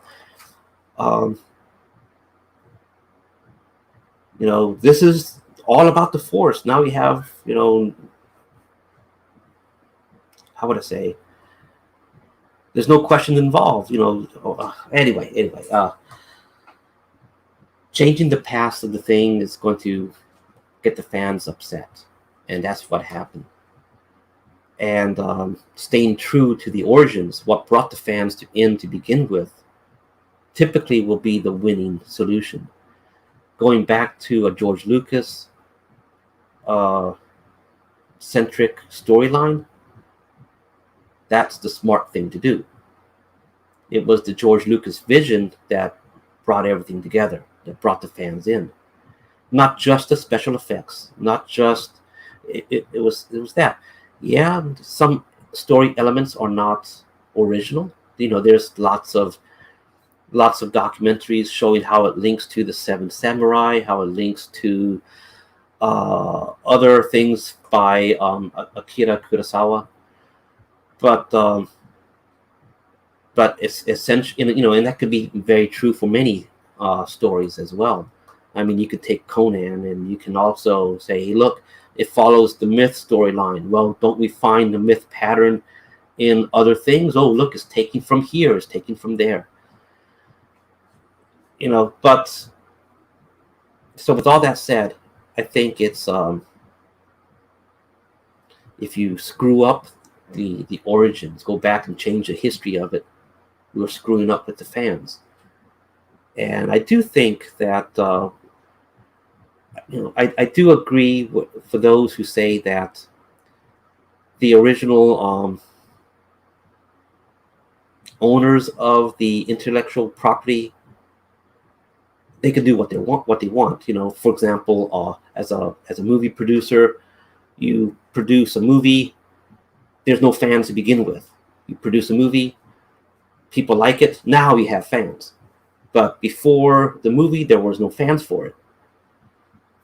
This is all about the Force. Now we have, how would I say? There's no question involved, Anyway, changing the past of the thing is going to get the fans upset, and that's what happened. And staying true to the origins, what brought the fans in to begin with, typically will be the winning solution. Going back to a George Lucas centric storyline, that's the smart thing to do. It was the George Lucas vision that brought everything together, that brought the fans in. Not just the special effects, not just it was that. Yeah, some story elements are not original. There's lots of documentaries showing how it links to the Seven Samurai, how it links to other things by Akira Kurosawa. But it's essentially, and that could be very true for many stories as well. I mean, you could take Conan, and you can also say, hey, look, it follows the myth storyline. Well, don't we find the myth pattern in other things? Oh, look, it's taken from here, it's taken from there. But so with all that said, I think it's if you screw up the origins, go back and change the history of it, you're screwing up with the fans. And I do think that I do agree for those who say that the original owners of the intellectual property, they can do what they want. For example, as a movie producer, you produce a movie, there's no fans to begin with. You produce a movie, People like it. Now you have fans. But before the movie, there was no fans for it.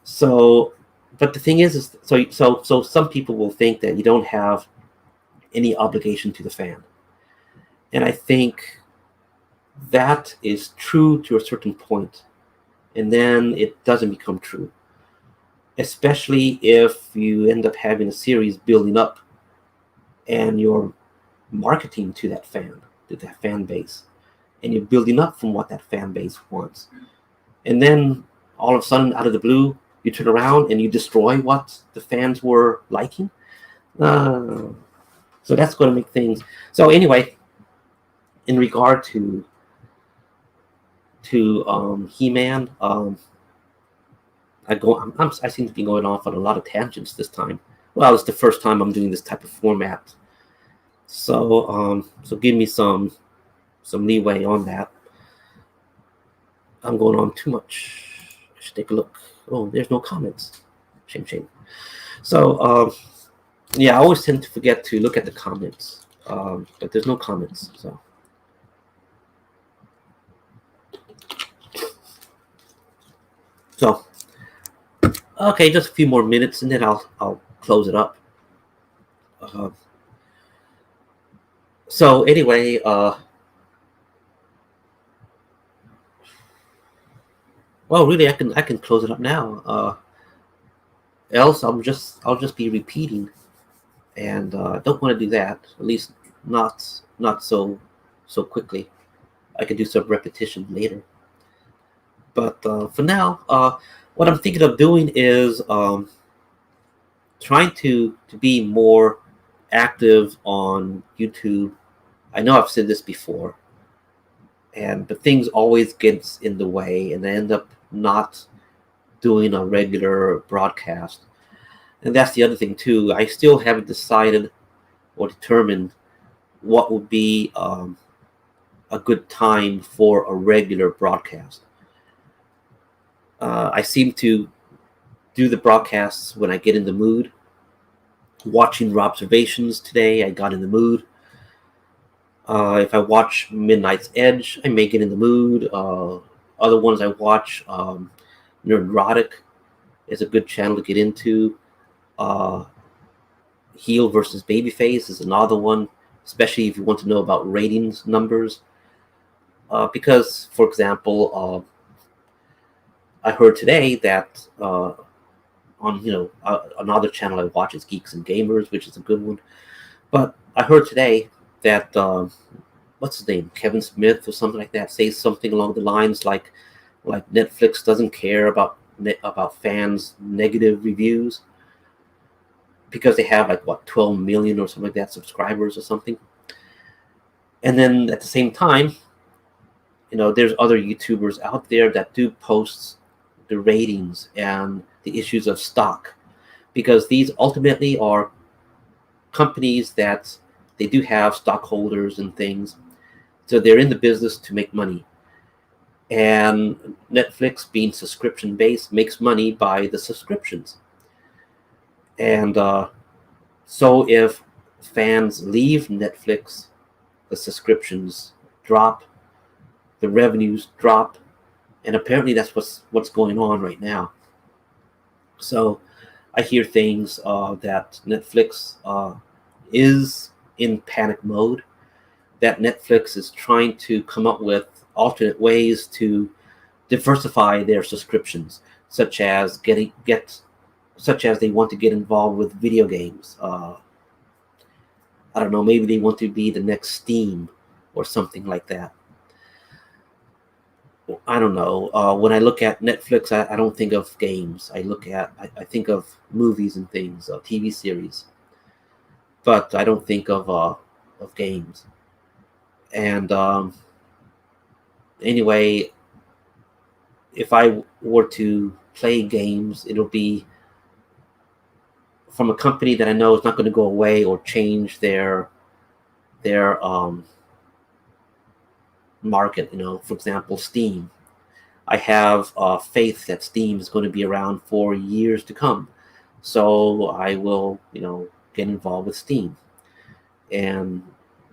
So, but the thing is so some people will think that you don't have any obligation to the fan, and I think that is true to a certain point, and then it doesn't become true, especially if you end up having a series building up and you're marketing to that fan base, and you're building up from what that fan base wants. And then all of a sudden, out of the blue, you turn around and you destroy what the fans were liking. Uh, so that's going to make things. So anyway, in regard to He-Man, I seem to be going off on a lot of tangents this time. Well, it's the first time I'm doing this type of format, so give me some leeway on that. I'm going on too much. I should take a look. Oh, there's no comments. Shame. So yeah, I always tend to forget to look at the comments, but there's no comments. So okay, just a few more minutes, and then I'll close it up. So anyway, well, really, I can close it up now. Else, I'll just be repeating, and I don't want to do that. At least not so quickly. I can do some repetition later. But for now, what I'm thinking of doing is trying to be more active on YouTube. I know I've said this before, but things always gets in the way, and I end up not doing a regular broadcast. And that's the other thing too. I still haven't decided or determined what would be a good time for a regular broadcast. I seem to do the broadcasts when I get in the mood. Watching your observations today, I got in the mood. If I watch Midnight's Edge, I may get in the mood. Other ones I watch, Neurotic is a good channel to get into. Heel versus Babyface is another one, especially if you want to know about ratings numbers. Because, for example, I heard today that on another channel I watch is Geeks and Gamers, which is a good one. But I heard today that what's his name, Kevin Smith or something like that, says something along the lines like Netflix doesn't care about fans' negative reviews because they have 12 million or something like that subscribers or something. And then at the same time, there's other YouTubers out there that do post the ratings and the issues of stock, because these ultimately are companies that they do have stockholders and things, so they're in the business to make money. And Netflix, being subscription based, makes money by the subscriptions. And so if fans leave Netflix, the subscriptions drop, the revenues drop, and apparently that's what's going on right now. So I hear things that Netflix is in panic mode, that Netflix is trying to come up with alternate ways to diversify their subscriptions, such as they want to get involved with video games. I don't know, maybe they want to be the next Steam or something like that. I don't know. When I look at Netflix, I don't think of games. I think of movies and things, TV series, but I don't think of games. And anyway, if I were to play games, it'll be from a company that I know is not going to go away or change their market. For example, Steam. I have faith that Steam is going to be around for years to come, so I will get involved with Steam. And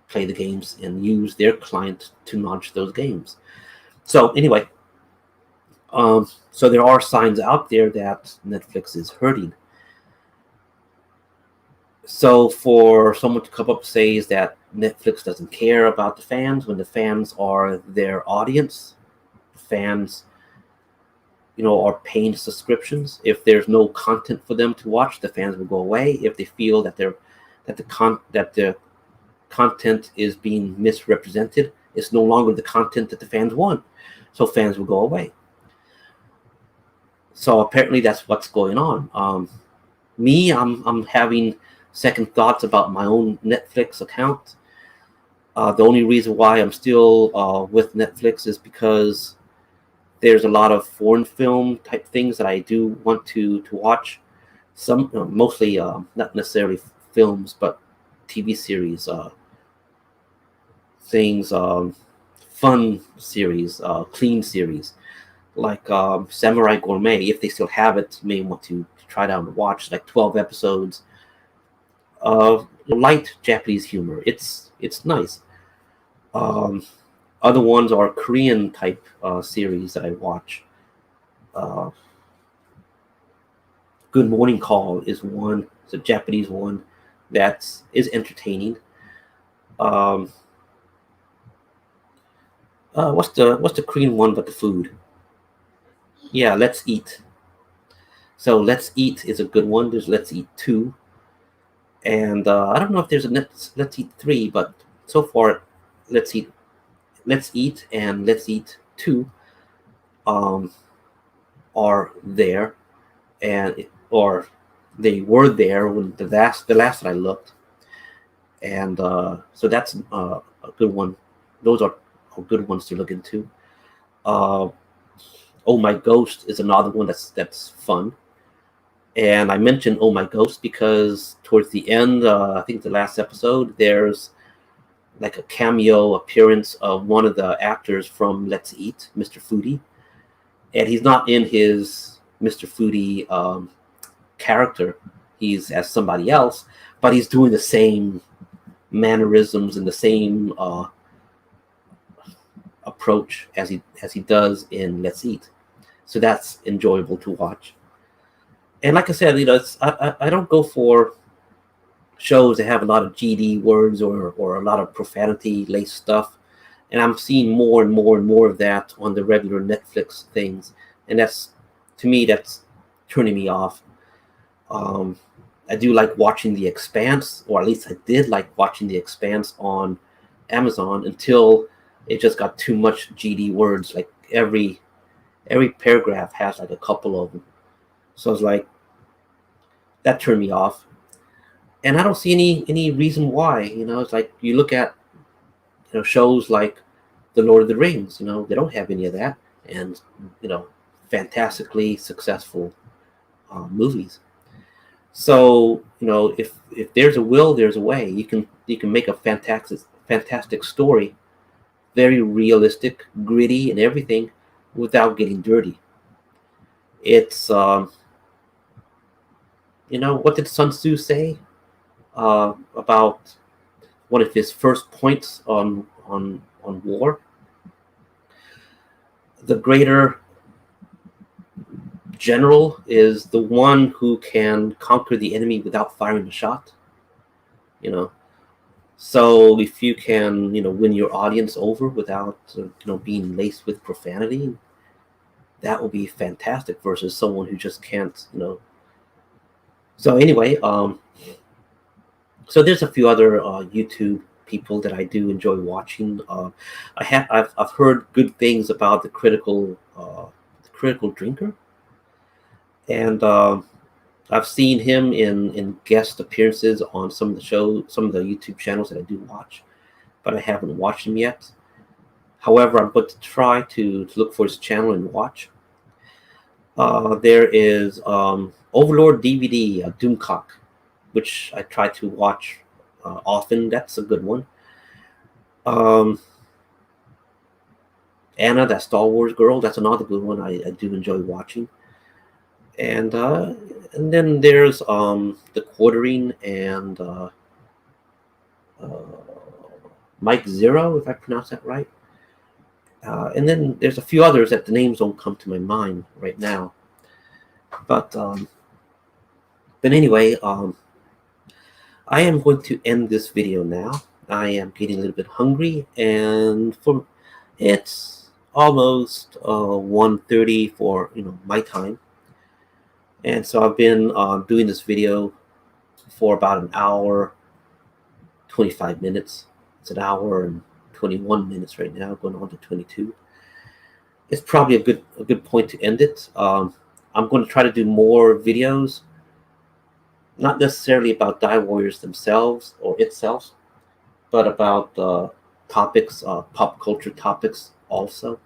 play the games and use their client to launch those games. So anyway, so there are signs out there that Netflix is hurting. So for someone to come up and say is that Netflix doesn't care about the fans when the fans are their audience, fans, are paying subscriptions. If there's no content for them to watch, the fans will go away. If they feel that the content is being misrepresented, it's no longer the content that the fans want, so fans will go away. So apparently that's what's going on. I'm having second thoughts about my own Netflix account. The only reason why I'm still with Netflix is because there's a lot of foreign film type things that I do want to watch. Some mostly not necessarily films, but TV series, things, fun series, clean series, like Samurai Gourmet. If they still have it, you may want to try it out and watch. Like 12 episodes of light Japanese humor. It's nice. Um, Other ones are Korean type series that I watch. Uh, Good Morning Call is one. It's a Japanese one that is entertaining. Um, what's the Korean one but the food? Yeah, Let's Eat. So Let's Eat is a good one. There's Let's Eat 2, and I don't know if there's a Let's Eat 3, but so far Let's Eat Let's Eat and Let's Eat 2 um, are there, or they were there when the last that I looked, and so that's a good one. Those are good ones to look into. Uh, Oh My Ghost is another one that's fun, and I mentioned Oh My Ghost because towards the end, I think the last episode, there's like a cameo appearance of one of the actors from Let's Eat, Mr. Foodie, and he's not in his Mr. Foodie character. He's as somebody else, but he's doing the same mannerisms and the same approach as he does in Let's Eat. So that's enjoyable to watch. And like I said, I don't go for shows that have a lot of GD words or a lot of profanity laced stuff. And I'm seeing more and more and more of that on the regular Netflix things. And to me, that's turning me off. Um, I do like watching The Expanse, or at least I did like watching The Expanse on Amazon until it just got too much GD words. Like every paragraph has like a couple of them. So it's like that turned me off. And I don't see any reason why. It's like you look at shows like The Lord of the Rings. They don't have any of that, and fantastically successful movies. So if there's a will, there's a way. You can make a fantastic story, very realistic, gritty, and everything, without getting dirty. It's what did Sun Tzu say about one of his first points on war? The greater general is the one who can conquer the enemy without firing a shot. So if you can win your audience over without being laced with profanity, that will be fantastic versus someone who just can't. So anyway, so there's a few other YouTube people that I do enjoy watching. I've heard good things about the critical drinker, and I've seen him in guest appearances on some of the YouTube channels that I do watch, but I haven't watched him yet. However, I'm going to try to look for his channel and watch. There is Overlord DVD, Doomcock, which I try to watch often. That's a good one. Anna, that Star Wars girl, that's another good one I do enjoy watching. And then there's the Quartering and Mike Zero, if I pronounce that right. And then there's a few others that the names don't come to my mind right now. But anyway, I am going to end this video now. I am getting a little bit hungry, and it's almost 1:30 for my time, and so I've been doing this video for about an hour, 25 minutes. It's an hour and 21 minutes right now, going on to 22. It's probably a good point to end it. I'm going to try to do more videos, not necessarily about Die Warriors themselves or itself, but about topics, pop culture topics also.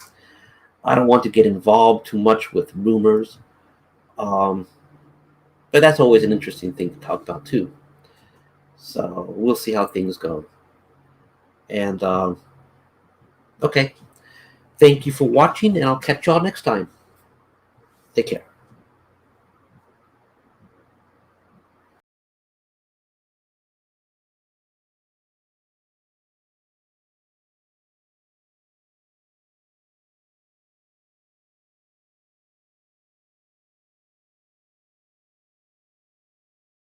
I don't want to get involved too much with rumors, but that's always an interesting thing to talk about too. So we'll see how things go. And okay, thank you for watching, and I'll catch y'all next time. Take care.